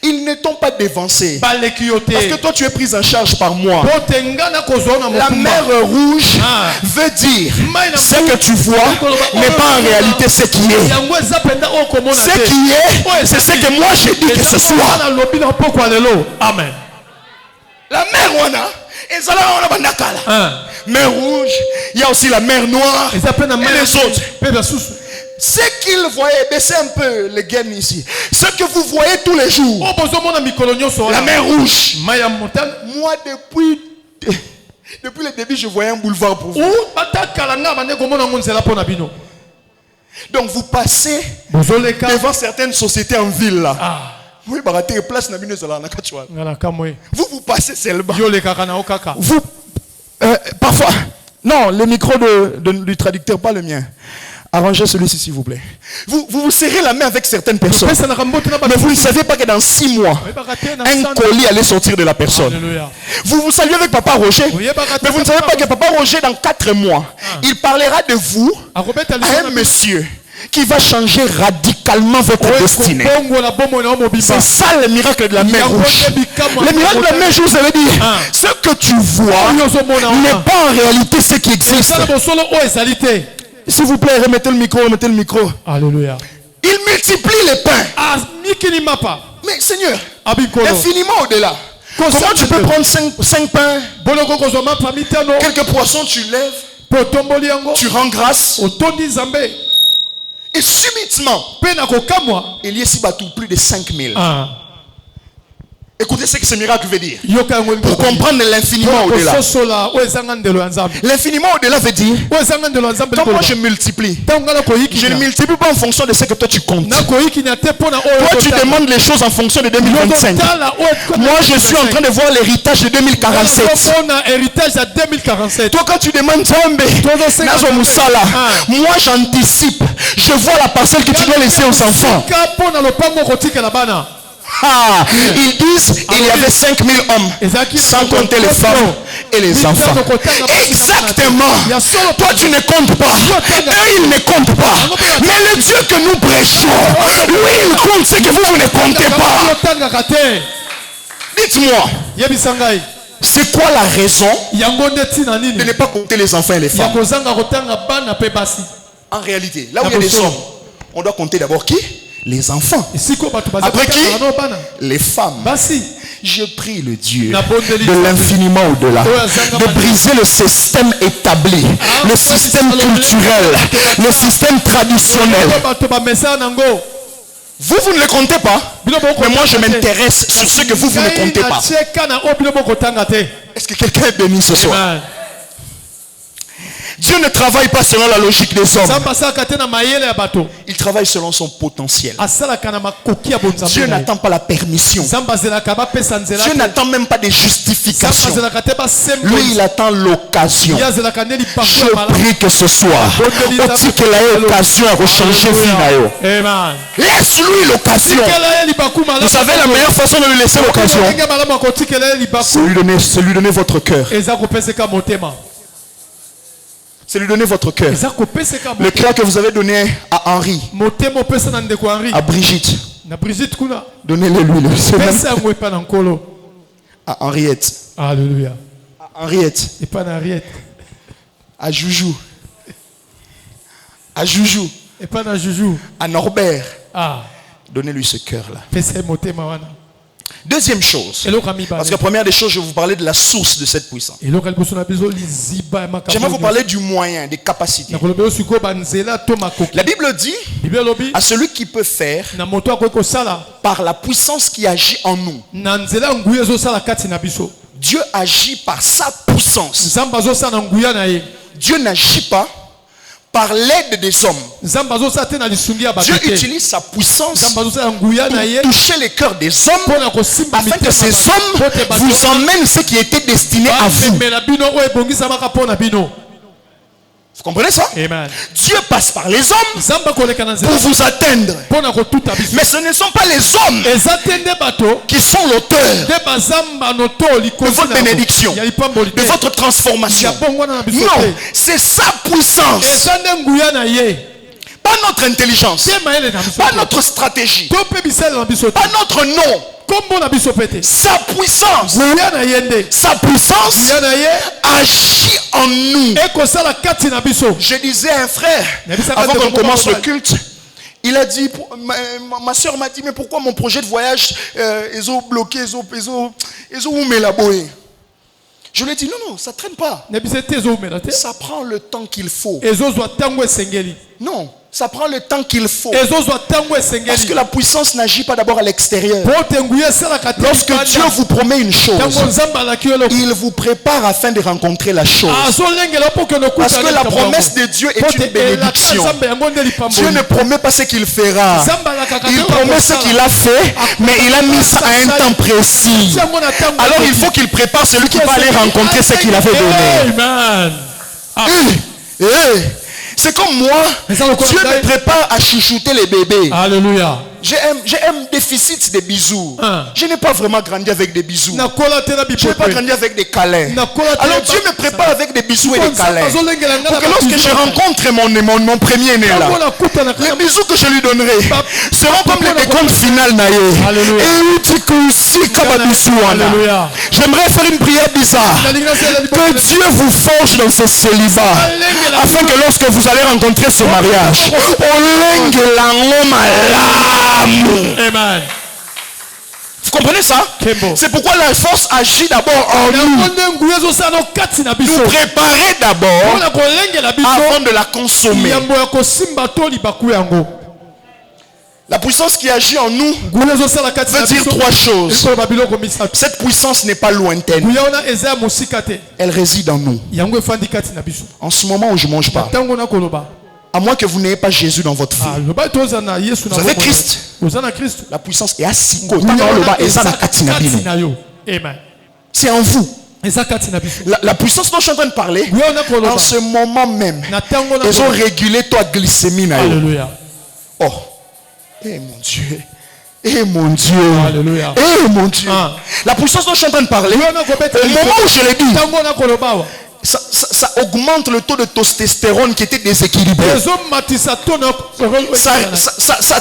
Ils ne t'ont pas dévancé. Parce que toi tu es pris en charge par moi. La mer rouge veut dire ce que tu vois n'est pas en réalité ce qui est. Ce qui est, c'est ce que moi j'ai dit que ce soit. Amen. La mer wana, mer rouge, il y a aussi la mer noire et les autres. Ce qu'ils voyaient, baissez un peu les gaines ici. Ce que vous voyez tous les jours, la mer rouge. Moi, depuis le début, je voyais un boulevard pour vous. Donc, vous passez devant certaines sociétés en ville là. Vous passez seulement. Vous, parfois, non, le micro du traducteur, pas le mien. Arrangez celui-ci, s'il vous plaît. Vous serrez la main avec certaines personnes. Mais vous ne savez pas que dans 6 mois, un colis allait sortir de la personne. Vous saluez avec Papa Roger. Mais vous ne savez pas que Papa Roger, dans 4 mois, il parlera de vous à un monsieur qui va changer radicalement votre destinée. C'est ça le miracle de la main rouge. Le miracle de la main rouge, ça veut dire ce que tu vois n'est pas en réalité ce qui existe. S'il vous plaît, remettez le micro, Alléluia. Il multiplie les pains. Mais Seigneur, infiniment au-delà. Comment tu peux prendre 5 pains, quelques poissons, tu lèves, tu rends grâce, et subitement, il y a ici plus de 5000. Écoutez ce que ce miracle veut dire. Pour comprendre l'infiniment au-delà. L'infiniment au-delà veut dire, quand moi je multiplie, je ne multiplie pas en fonction de ce que toi tu comptes. Toi tu demandes les choses en fonction de 2025. Moi je suis en train de voir l'héritage de 2047. Toi quand tu demandes moi j'anticipe. Je vois la parcelle que tu dois laisser aux enfants. Ils disent il y avait 5000 hommes, sans compter les femmes et les enfants. Exactement. Toi tu ne comptes pas. Eux ils ne comptent pas. Mais le Dieu que nous prêchons, lui il compte ce que vous ne comptez pas. Dites-moi, c'est quoi la raison de ne pas compter les enfants et les femmes? En réalité, là où il y a des hommes, on doit compter d'abord qui? Les enfants. Après qui? Les femmes. Je prie le Dieu de l'infiniment au-delà de briser le système établi, le système culturel, le système traditionnel. Vous ne le comptez pas, mais moi je m'intéresse sur ce que vous ne comptez pas. Est-ce que quelqu'un est béni ce soir? Dieu ne travaille pas selon la logique des hommes. Il travaille selon son potentiel. Dieu n'attend pas la permission. Dieu n'attend même pas des justifications. Lui, il attend l'occasion. Je prie que ce soir, aussi qu'il ait l'occasion à rechanger vie. Laisse-lui l'occasion. Vous savez la meilleure façon de lui laisser l'occasion, c'est lui donner votre cœur. C'est lui donner votre cœur. Le cœur que vous avez donné à Henri, à Brigitte. Donnez-le lui. À Henriette. Alléluia. À Henriette. Et pas Henriette. À Joujou. À Joujou. Et pas à Joujou. À Norbert. Donnez-lui ce cœur-là. Deuxième chose, parce que première des choses, je vais vous parler de la source de cette puissance. J'aimerais vous parler du moyen, des capacités. La Bible dit à celui qui peut faire par la puissance qui agit en nous. Dieu agit par sa puissance. Dieu n'agit pas par l'aide des hommes. Dieu utilise sa puissance pour toucher les cœurs des hommes afin que ces hommes vous emmènent ce qui était destiné à vous. Vous comprenez ça? Amen. Dieu passe par les hommes pour vous atteindre. Mais ce ne sont pas les hommes qui sont l'auteur de votre bénédiction, de votre transformation. Non, c'est sa puissance. Pas notre intelligence, pas notre stratégie, pas notre nom. Sa puissance agit en nous. Je disais à un frère, avant qu'on commence le culte, il a dit, ma soeur m'a dit, mais pourquoi mon projet de voyage ils ont bloqué, ils ont mélaboé. Je lui ai dit, non, ça ne traîne pas. Ça prend le temps qu'il faut. Non, ça prend le temps qu'il faut. Parce que la puissance n'agit pas d'abord à l'extérieur. Lorsque Dieu vous promet une chose, il vous prépare afin de rencontrer la chose. Parce que la promesse de Dieu est une bénédiction. Dieu ne promet pas ce qu'il fera. Il promet ce qu'il a fait, mais il a mis ça à un temps précis. Alors il faut qu'il prépare celui qui va aller rencontrer ce qu'il avait donné. C'est comme moi. Dieu me prépare à chouchouter les bébés. Alléluia. J'ai un déficit de bisous. Je n'ai pas vraiment grandi avec des bisous. Je n'ai pas grandi avec des câlins. Alors Dieu me prépare avec des bisous et des câlins. Pour que lorsque je rencontre mon premier né là, les bisous que je lui donnerai seront comme les décomptes finales. J'aimerais faire une prière bizarre. Que Dieu vous forge dans ce célibat. Afin que lorsque vous allez rencontrer ce mariage, Amen. Vous comprenez ça? C'est pourquoi la force agit d'abord en nous. Nous préparer d'abord avant de la consommer. La puissance qui agit en nous veut dire trois choses. Cette puissance n'est pas lointaine. Elle réside en nous. En ce moment où je mange pas, à moins que vous n'ayez pas Jésus dans votre vie, vous avez Christ. La puissance est assise. C'est en vous. La puissance dont je suis en train de parler, en ce moment même, ils ont régulé ta glycémie. Oh, eh mon Dieu. Eh mon Dieu. Alléluia. Eh mon Dieu. La puissance dont je suis en train de parler, au moment où je l'ai dit, ça augmente le taux de testostérone qui était déséquilibré. Ça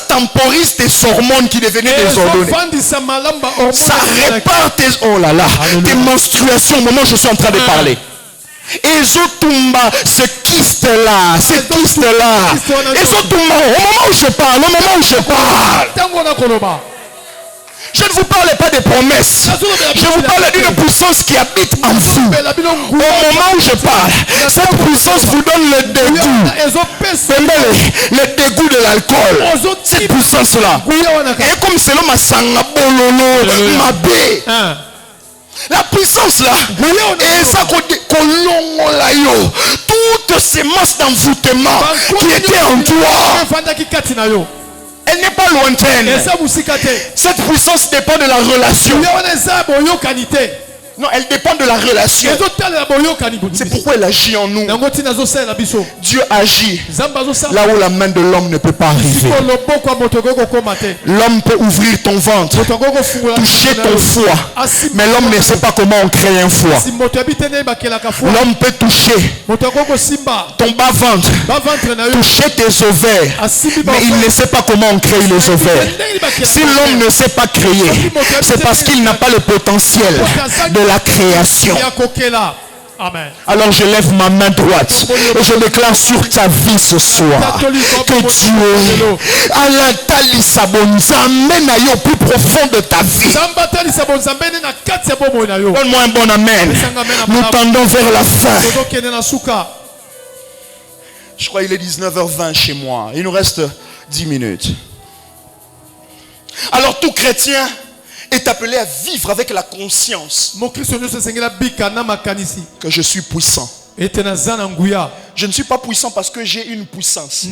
temporise tes hormones qui devenaient désordonnées. Ça répare tes menstruations au moment où je suis en train de parler. Et Zotumba, ce kyste-là, et Zotumba, au moment où je parle, je ne vous parle pas des promesses. Je vous parle d'une puissance qui habite en vous. Au moment où je parle, cette puissance vous donne le dégoût. Le dégoût de l'alcool. Cette puissance-là. Et comme c'est l'homme à Sangabololo, Mabé. La puissance là, et ça toutes ces masses d'envoûtement qui étaient en toi, elle n'est pas lointaine. Cette puissance dépend de la relation. Non, elle dépend de la relation. C'est pourquoi elle agit en nous. Dieu agit là où la main de l'homme ne peut pas arriver. L'homme peut ouvrir ton ventre, toucher ton foie, mais l'homme ne sait pas comment on crée un foie. L'homme peut toucher ton bas-ventre, toucher tes ovaires, mais il ne sait pas comment on crée les ovaires. Si l'homme ne sait pas créer, c'est parce qu'il n'a pas le potentiel de la création. Amen. Alors je lève ma main droite et je déclare sur ta vie ce soir que Dieu à amène au plus profond de ta vie. Donne-moi un bon amen. Nous tendons vers la fin. Je crois qu'il est 19h20 chez moi. Il nous reste 10 minutes. Alors tout chrétien est appelé à vivre avec la conscience que je suis puissant. Je ne suis pas puissant parce que j'ai une puissance.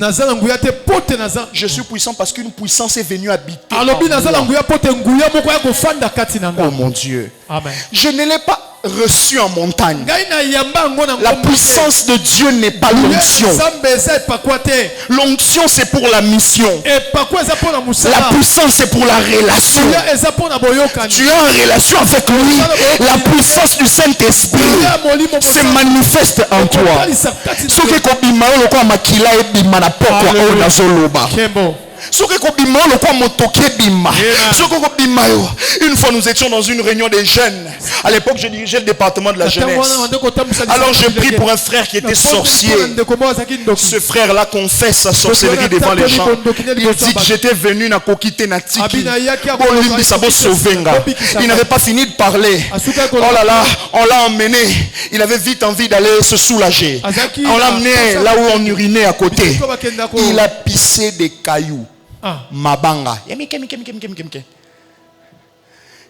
Je suis puissant parce qu'une puissance est venue habiter en moi. Oh mon Dieu. Amen. Je ne l'ai pas reçu en montagne. La puissance de Dieu n'est pas l'onction. L'onction c'est pour la mission. La puissance c'est pour la relation. Tu es en relation avec lui. La puissance du Saint-Esprit se manifeste en toi. Une fois nous étions dans une réunion des jeunes. À l'époque je dirigeais le département de la jeunesse. Alors je prie pour un frère qui était sorcier. Ce frère là confesse sa sorcellerie devant les gens. Il dit que j'étais venu na kokite na tiki. Il n'avait pas fini de parler. Oh là là, on l'a emmené. Il avait vite envie d'aller se soulager. On l'a amené là où on urinait à côté. Il a pissé des cailloux. Mabanga.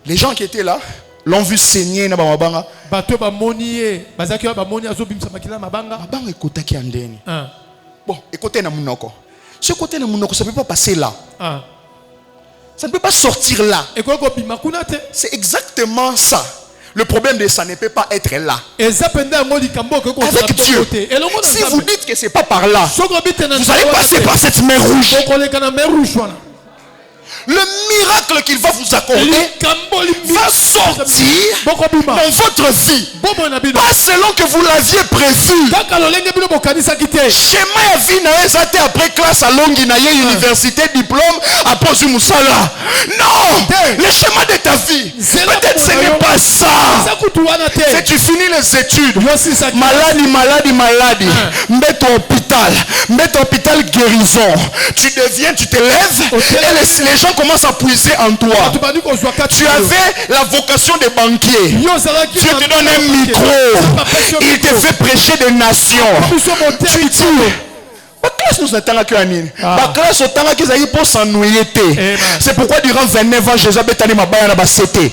Les gens qui étaient là l'ont vu saigner na mabanga. Mabanga ekotaki andeni. Bon, écoutez na munoko. Ce côté na munoko, ça ne peut pas passer là. Ça ne peut pas sortir là. C'est exactement ça. le problème de ça ne peut pas être là. Avec Dieu. Si vous dites que c'est pas par là, vous allez passer par cette mer rouge. Le miracle qu'il va vous accorder va sortir dans votre vie, pas selon que vous l'aviez prévu. Schéma ya vie na ezate après classe à longue na université diplôme après Moussala. Non, le schéma de ta vie, peut-être ce n'est pas ça. C'est tu finis les études, maladie, mets ton hôpital guérison. Tu te lèves et les gens commencent à puiser en toi. Tu avais la vocation de banquier. Dieu te donne un micro. Il te fait prêcher des nations. Tu dis, ma classe nous attend à Kuanine. Ma classe au temps qu'ils aillent pour s'ennuyer. C'est pourquoi durant 29 ans, Jésus a bétani ma baïa na bassété.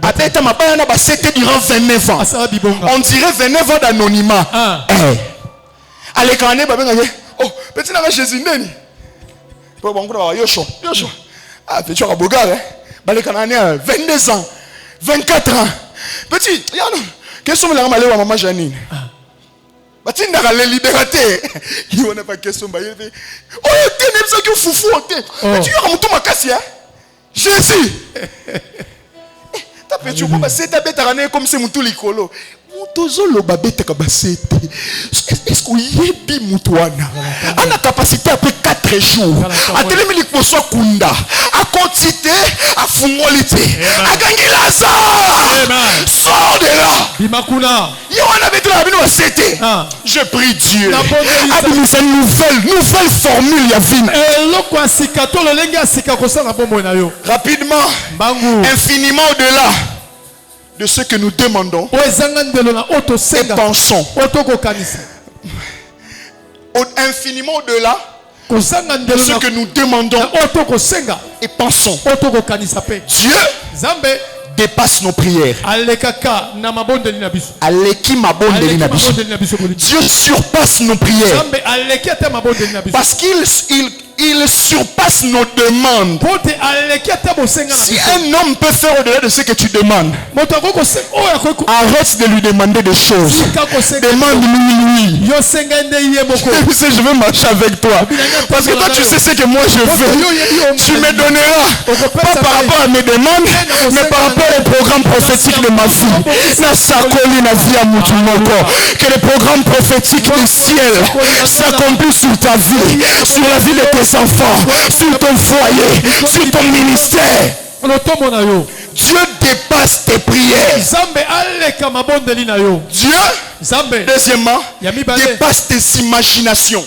Abeta ma baïa na bassété durant 29 ans. On dirait 29 ans d'anonymat. Allez, quand on est, oh, petit n'a pas Jésus, Neni. Yoshua. Ah, petit à Bogar, hein. Balé Cananien, 22 ans, 24 ans. Petit, qu'est-ce que vous avez maman Janine? Petit n'a pas libératé. Il n'y a pas de question. Oh, tu n'es pas foufou. Tu as tout ma casse, hein? Jésus. T'as petit, c'est ta bête à comme c'est mon tout licolo. Est-ce qu'on y est bi moutouana? On a capacité après 4 jours. À télémélique pour soi kunda. À quantité, à fungolité. À gagner Lazare. Sors de là. Bimakuna. Je prie Dieu. Nouvelle formule rapidement. Infiniment au-delà de ce que nous demandons et pensons. Infiniment au-delà de ce que nous demandons et pensons. Dieu dépasse nos prières. Dieu surpasse nos prières. Parce qu'il surpasse nos demandes. Si un homme peut faire au-delà de ce que tu demandes, arrête de lui demander des choses. Demande-lui. Je veux marcher avec toi. Parce que toi tu sais ce que moi je veux. Tu me donneras. Pas par rapport à mes demandes, mais par rapport au programme prophétique de ma vie. Que le programme prophétique du ciel s'accomplit sur ta vie, sur la vie de tes enfants, sur ton foyer, sur ton ministère. Dieu dépasse tes prières. Dieu, deuxièmement, dépasse tes imaginations.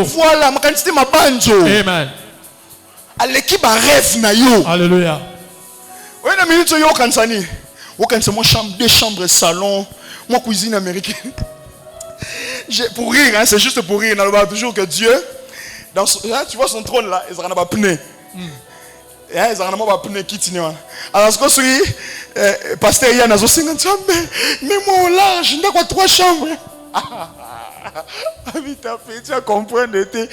Voilà, ma banjo. Amen. Alléluia. Oui, la minute yo kansani. C'est moi chambre, 2 chambres, salon, moi cuisine américaine. Pour rire, hein, c'est juste pour rire. On a toujours que Dieu, là, tu vois son trône là, ils n'ont pas pneu. Ils n'ont pas pneu qui tient. Alors ce que c'est, pasteur Yann a dit, mais moi là, je n'ai pas 3 chambres. Tu as compris, c'est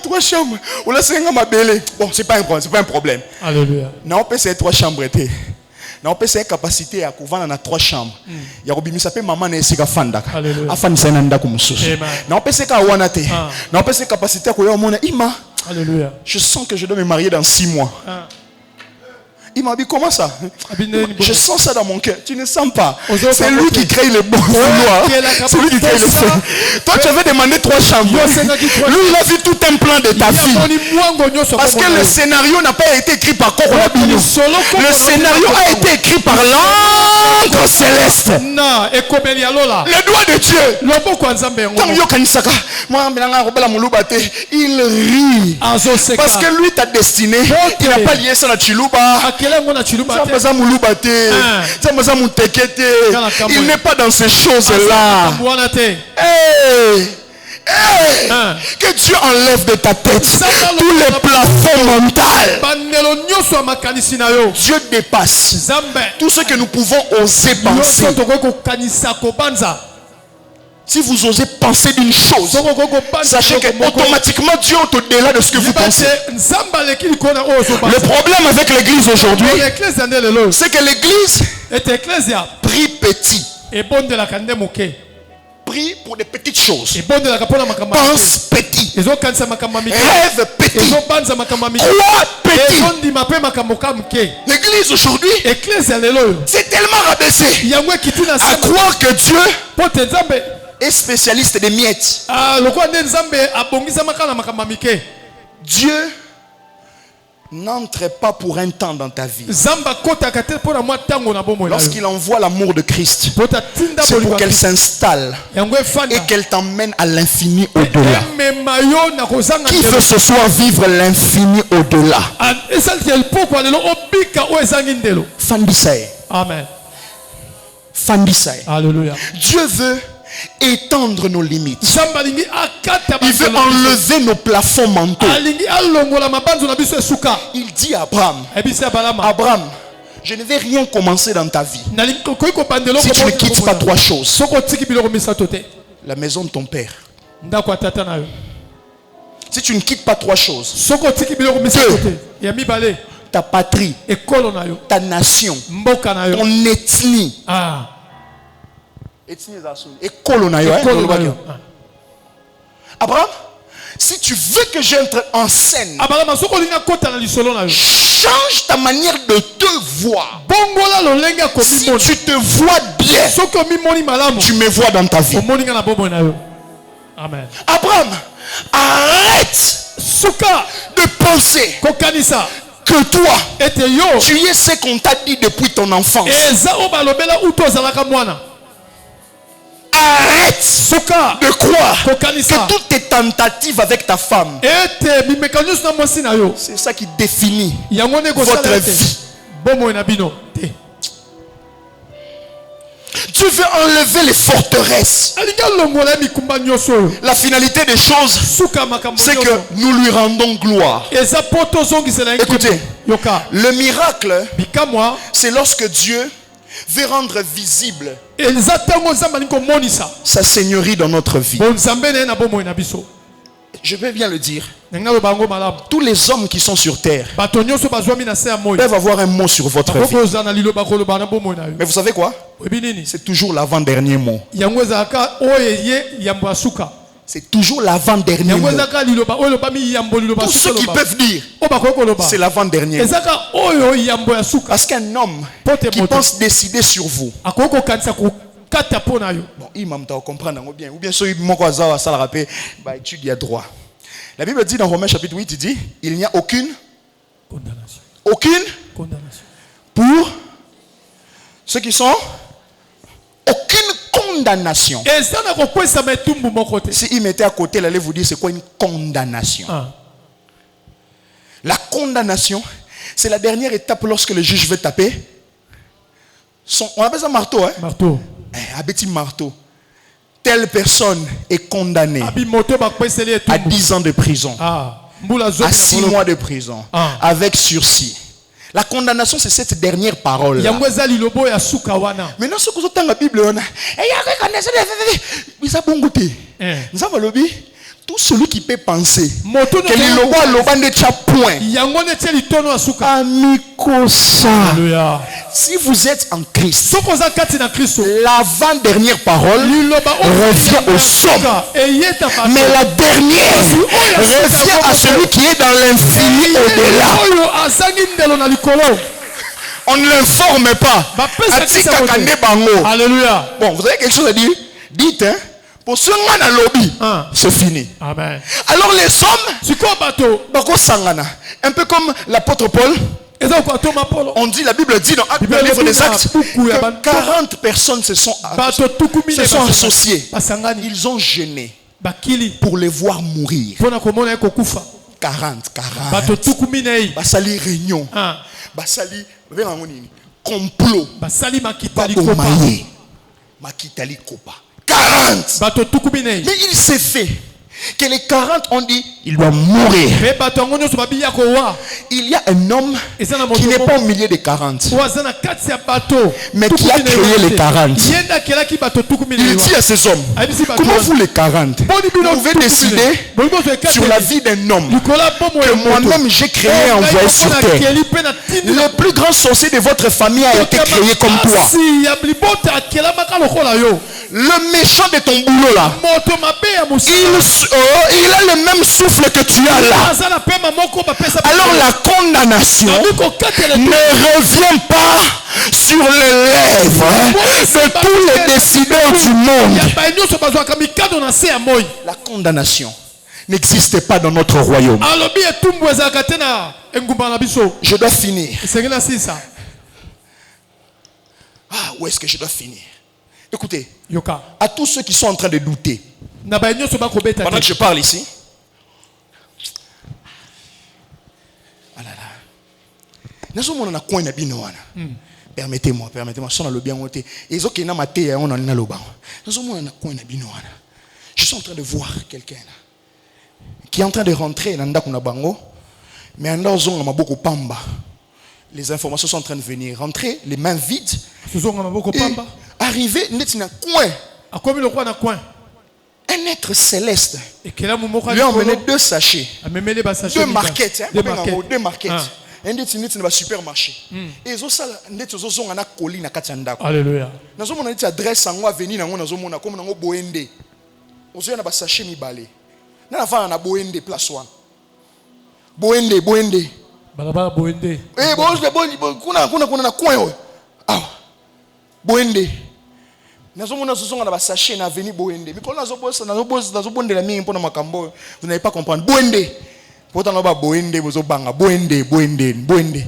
3 chambres. Ou là, c'est ma belle. Bon, c'est pas un problème. Alléluia. Non, on peut c'est 3 chambres. Non, on peut c'est capacité à couvrir dans 3 chambres. Il y a Robimi s'appelle maman et c'est fanda. Afan c'est nanda comme ça. Non, on peut c'est kawanate. Non, on peut c'est capacité à couvrir mon ima. Alléluia. Je sens que je dois me marier dans 6 mois. Il m'a dit comment ça? Je sens ça dans mon cœur. Tu ne sens pas. C'est lui qui crée les bons vouloirs. C'est lui qui crée le feu. Toi tu avais demandé 3 chambres. Lui il a vu tout un plan de ta vie. Parce que le scénario n'a pas été écrit par Korobino. Le scénario a été écrit par l'ange céleste. Le doigt de Dieu. Il rit. Parce que lui t'a destiné. Il n'a pas lié ça à Chiluba. Il n'est pas dans ces choses-là. Que Dieu enlève de ta tête tous les plafonds mentaux. Dieu dépasse tout ce que nous pouvons oser penser. Si vous osez penser d'une chose, sachez que automatiquement Dieu est au-delà de ce que vous pensez. Le problème avec l'église aujourd'hui, c'est que l'église prie petit. Prie pour des petites choses. Pense petit. Rêve petit. Crois petit. L'église aujourd'hui, c'est tellement rabaissé à croire que Dieu est spécialiste des miettes. Dieu n'entre pas pour un temps dans ta vie. Lorsqu'il envoie l'amour de Christ, c'est pour qu'elle s'installe et qu'elle t'emmène à l'infini au-delà. Qui veut ce soir vivre l'infini au-delà? Fandisaï. Amen. Fandisaï. Alléluia. Dieu veut étendre nos limites. Il veut enlever nos plafonds mentaux. Il dit à Abraham, Abraham, je ne vais rien commencer dans ta vie si tu ne quittes pas trois choses: la maison de ton père. Si tu ne quittes pas trois choses: ta patrie, ta nation, ton ethnie. Abraham, si tu veux que j'entre en scène, change ta manière de te voir. Si tu te vois bien, tu me vois dans ta vie. Amen. Abraham, arrête de penser que toi, tu es ce qu'on t'a dit depuis ton enfance. Arrête de croire que toutes tes tentatives avec ta femme, c'est ça qui définit votre vie. Dieu veut enlever les forteresses. La finalité des choses, c'est que nous lui rendons gloire. Écoutez, le miracle, c'est lorsque Dieu veut rendre visible sa seigneurie dans notre vie. Je vais bien le dire. Tous les hommes qui sont sur terre peuvent avoir un mot sur votre vie. Mais vous savez quoi? C'est toujours l'avant-dernier mot. C'est toujours l'avant-dernier mot. Tous ceux qui peuvent dire, c'est l'avant-dernier mot. Parce qu'un homme qui pense décider sur vous, bon, il m'a comprendre bien. Ou bien ceux qui étudient droit. La Bible dit dans Romains chapitre 8, il dit, il n'y a aucune condamnation pour ceux qui sont, aucune condamnation. Si il mettait à côté, il allait vous dire c'est quoi une condamnation. La condamnation, c'est la dernière étape lorsque le juge veut taper. On appelle ça marteau. Marteau. Un marteau. Telle personne est condamnée à 10 ans de prison, à 6 mois de prison, avec sursis. La condamnation, c'est cette dernière parole. Maintenant, ce que vous avez dans la Bible, tout celui qui peut penser que les loba ne tient point. Si vous êtes en Christ, l'avant-dernière parole revient au somme. Mais la dernière revient à celui qui est dans l'infini au-delà. On ne l'informe pas. Alléluia. Bon, vous avez quelque chose à dire? Dites, hein? Pour ce lobby, c'est fini. Amen. Alors les hommes, un peu comme l'apôtre Paul, on dit, la Bible dit dans le livre des Actes que 40 personnes se sont associées. Ils ont gêné pour les voir mourir. 40. Basali réunion. Basali complot. Makitali Kopa. 40. Mais il s'est fait que les 40 ont dit, il doit mourir. Il y a un homme qui n'est pas au milieu des 40, mais qui a créé les 40. Il dit à ces hommes, comment vous les 40, vous pouvez décider sur la vie d'un homme que moi-même j'ai créé et envoyé sur terre. Le plus grand sorcier de votre famille a été créé comme toi. Le méchant de ton boulot là, il a le même souffle que tu as là. Alors la condamnation ne revient pas sur les lèvres de tous les décideurs du monde. La condamnation n'existe pas dans notre royaume. Je dois finir. Ah, où est-ce que je dois finir? Écoutez, à tous ceux qui sont en train de douter, pendant que je parle ici, permettez-moi, je suis en train de voir quelqu'un qui est en train de rentrer dans le bango, mais les informations sont en train de venir, rentrer les mains vides, arriver un être céleste lui a emmené 2 sachets, 2 marquettes, 2 marquettes. Un supermarché. Et ils ont ça, alléluia. Nous avons une adresse en venir dans nous comme dans Boende. Nous avons un sachet mi balé. Nous avons un Boende place one. Boende. Balaba Boende. Eh kuna coin. Ah. Boende. Nous avons un sachet na venir Boende. Mais quand nous avons Boende la mingi pour makambo, vous n'allez pas comprendre. Boende. Boende.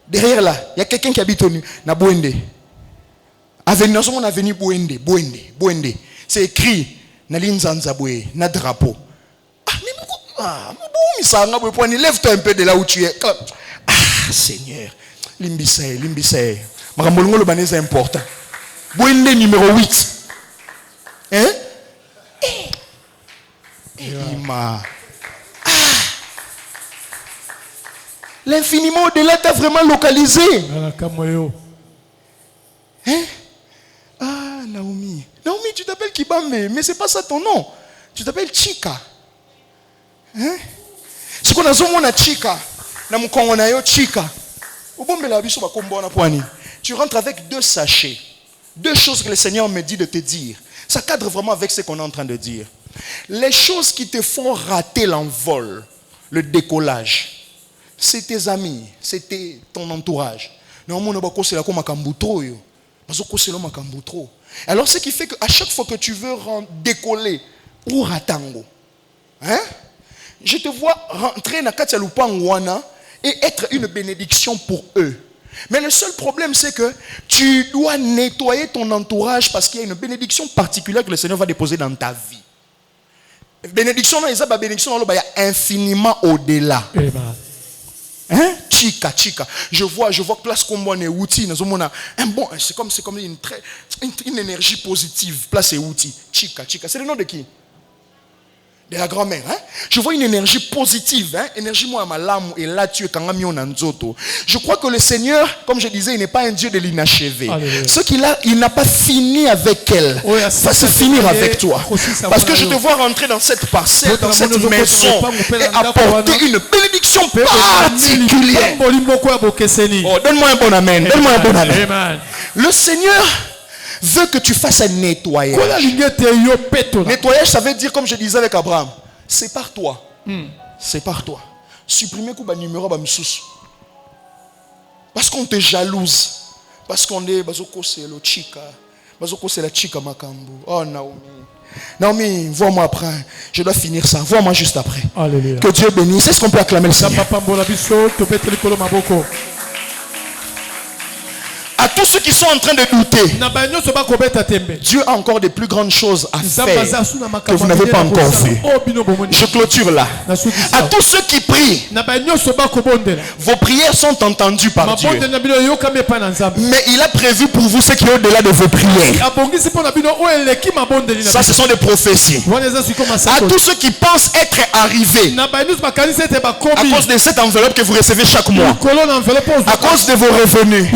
Derrière là, il y a quelqu'un qui habite na Boende. Avenue Boende. C'est écrit na linzanzabwe, na drapeau. Lève-toi un peu de là où tu es. Ah, Seigneur. Limbisae. Makambolongo le bané c'est important. Boende numéro 8. Hein? L'infiniment au-delà t'a vraiment localisé. Hein? Ah, Naomi, tu t'appelles Kibambe, mais c'est pas ça ton nom. Tu t'appelles Chika. Hein? Ce qu'on a zoomé na Chika, na mukongo na yo Chika. Tu rentres avec 2 sachets. 2 choses que le Seigneur me dit de te dire. Ça cadre vraiment avec ce qu'on est en train de dire. Les choses qui te font rater l'envol, le décollage, c'est tes amis, c'est ton entourage. Alors ce qui fait qu'à chaque fois que tu veux décoller ou ratango, hein, je te vois rentrer dans Katia Lupangwana et être une bénédiction pour eux. Mais le seul problème c'est que tu dois nettoyer ton entourage parce qu'il y a une bénédiction particulière que le Seigneur va déposer dans ta vie. Bénédiction, il y a infiniment au-delà. Hein? Chika. Je vois place comme moi, outil. C'est comme une énergie positive. Place et outil. Chika. C'est le nom de qui? De la grand-mère. Hein? Je vois une énergie positive. Hein? Énergie moi ma lame et là tu es quand même. Je crois que le Seigneur, comme je disais, il n'est pas un Dieu de l'inachevé. Ce qu'il a, il n'a pas fini avec elle. Va se finir avec toi. Parce que je te vois rentrer dans cette parcelle, dans cette maison et apporter une bénédiction particulière. Oh, donne-moi un bon amen. Le Seigneur veut que tu fasses un nettoyage. Nettoyage, ça veut dire, comme je disais avec Abraham, sépare-toi. Sépare-toi. Supprimer le numéro de Msous. Parce qu'on te jalouse. Parce qu'on est c'est le chica. C'est la chica makambu. Oh Naomi, vois-moi après. Je dois finir ça. Vois-moi juste après. Alléluia. Que Dieu bénisse. Est-ce qu'on peut acclamer le Seigneur? À tous ceux qui sont en train de douter, Dieu a encore des plus grandes choses à faire que vous n'avez pas encore vues. Je clôture là. À tous ceux qui prient, vos prières sont entendues par Dieu. Mais il a prévu pour vous ce qui est au-delà de vos prières. Ça, ce sont des prophéties. À tous ceux qui pensent être arrivés à cause de cette enveloppe que vous recevez chaque mois, à cause de vos revenus,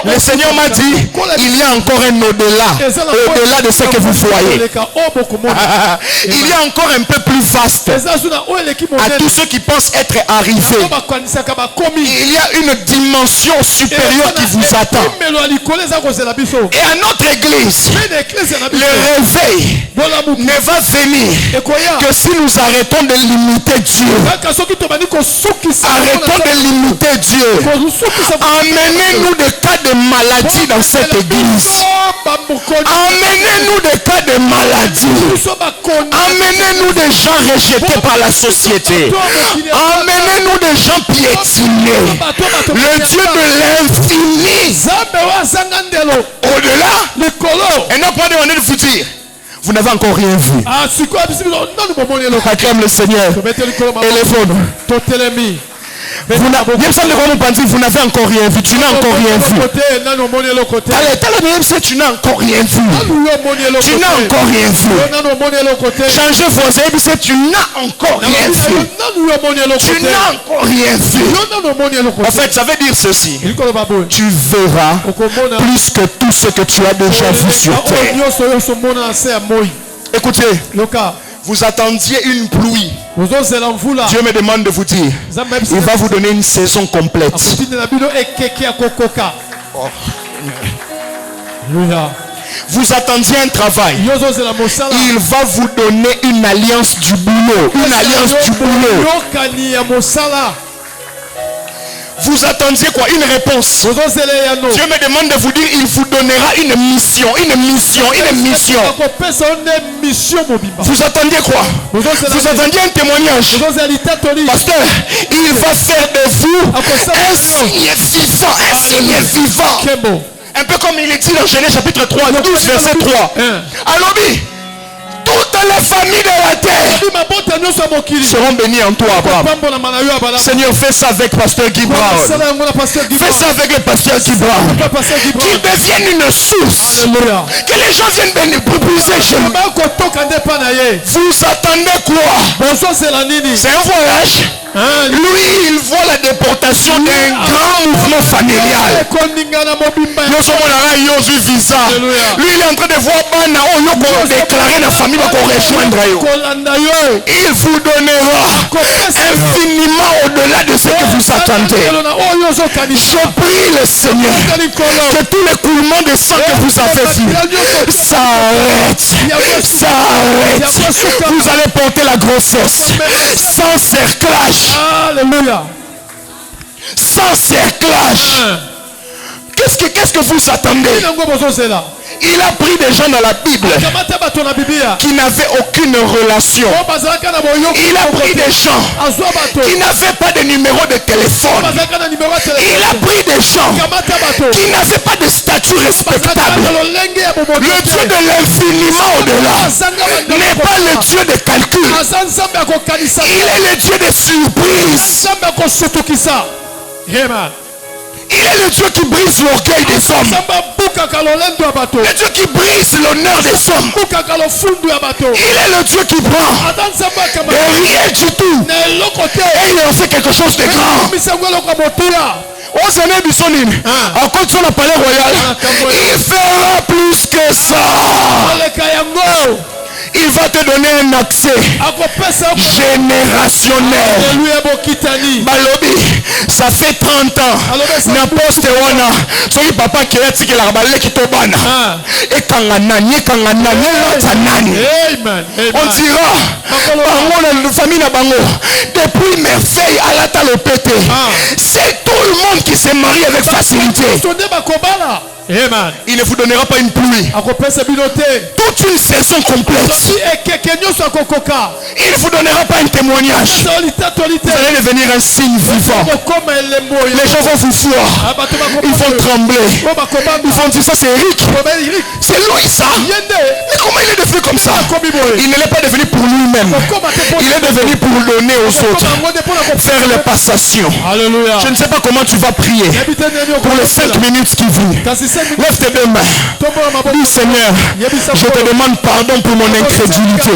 le Seigneur m'a dit, il y a encore un au-delà de ce que vous voyez. Il y a encore un peu plus vaste. À tous ceux qui pensent être arrivés, il y a une dimension supérieure qui vous attend. Et à notre église, le réveil ne va venir que si nous arrêtons de limiter Dieu. Arrêtons de limiter Dieu. Emmenez-nous des cas de maladie dans cette église. Emmenez-nous des cas de maladie. Emmenez-nous des gens rejetés par la société. Emmenez-nous des gens piétinés. Le Dieu de l'infini. Au-delà. Et non pas demander de vous dire, vous n'avez encore rien vu. Acclame le Seigneur. Élève-nous. Vous n'avez encore rien vu. Tu n'as encore rien vu. Tu n'as encore rien vu. Tu n'as encore rien vu. Changez voisin. Tu n'as encore rien vu. Tu n'as encore rien vu. En fait, ça veut dire ceci. Tu verras plus que tout ce que tu as déjà vu sur terre. Écoutez. Vous attendiez une pluie. Dieu me demande de vous dire, il va vous donner une saison complète. Oh. Vous attendiez un travail. Il va vous donner une alliance du boulot. Une alliance du boulot. Vous attendiez quoi? Une réponse. Dieu me demande de vous dire, il vous donnera une mission. Une mission. Une mission. Vous attendiez quoi? Vous attendiez un témoignage. Pasteur, il va faire de vous un signe vivant. Un signe vivant. Un peu comme il est dit dans Genèse chapitre 3, 12, verset 3. Alors, toutes les familles de la terre seront bénies en toi, Abraham. Seigneur, fais ça avec pasteur Guy Brown. Fais ça avec le pasteur Guy Brown. Qu'il devienne une source. Que les gens viennent puiser chez nous. Vous attendez quoi? C'est un voyage. Lui, il voit la déportation d'un grand mouvement familial. Lui, il est en train de voir Bana déclarer la famille pour rejoindre. Il vous donnera infiniment au-delà de ce que vous attendez. Je prie le Seigneur que tous les coulements de sang que vous avez vus s'arrêtent. Vous allez porter la grossesse sans cerclage. Alléluia. Sans cerclage. Qu'est-ce que vous attendez? Il a pris des gens dans la Bible qui n'avaient aucune relation. Il a pris des gens qui n'avaient pas de numéro de téléphone. Il a pris des gens qui n'avaient pas de statut respectable. Le Dieu de l'infiniment au-delà n'est pas le Dieu de calcul. Il est le Dieu de surprise. Il est le Dieu qui brise l'orgueil des hommes. Le Dieu qui brise l'honneur des hommes. Il est le Dieu qui prend de rien du tout et il en fait quelque chose de grand. Il fera plus que ça. Il va te donner un accès générationnel. Balobi, ça fait 30 ans. N'importe wana. Soki papa qui est la balé qui tobana. Et kanganani, On dira, la famille n'a bango. Depuis merveille à la talopété. C'est tout le monde qui se marie avec facilité. Amen. Il ne vous donnera pas une pluie. Toute une saison complète. Il ne vous donnera pas un témoignage. Vous allez devenir un signe vivant. Les gens vont vous voir. Ils vont trembler. Ils vont dire ça, c'est Eric. C'est lui ça. Mais comment il est devenu comme ça? Il ne l'est pas devenu pour lui-même. Il est devenu pour donner aux autres. Faire les passations. Alléluia. Je ne sais pas comment tu vas prier pour les 5 minutes qui viennent. Lève tes deux mains. Dis Seigneur, je te demande pardon pour mon incrédulité.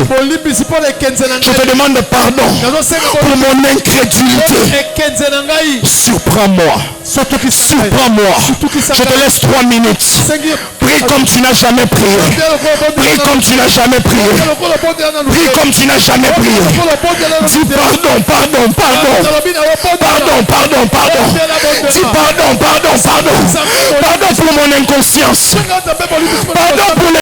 Je te demande pardon pour mon incrédulité. Surprends-moi. Surprends-moi. Je te laisse 3 minutes. Prie comme tu n'as jamais prié. Prie comme tu n'as jamais prié. Prie comme tu n'as jamais prié. Dis pardon, pardon, pardon. Pardon, pardon, pardon. Dis pardon, pardon, pardon. Pardon pour mon inconscience. Pardon pour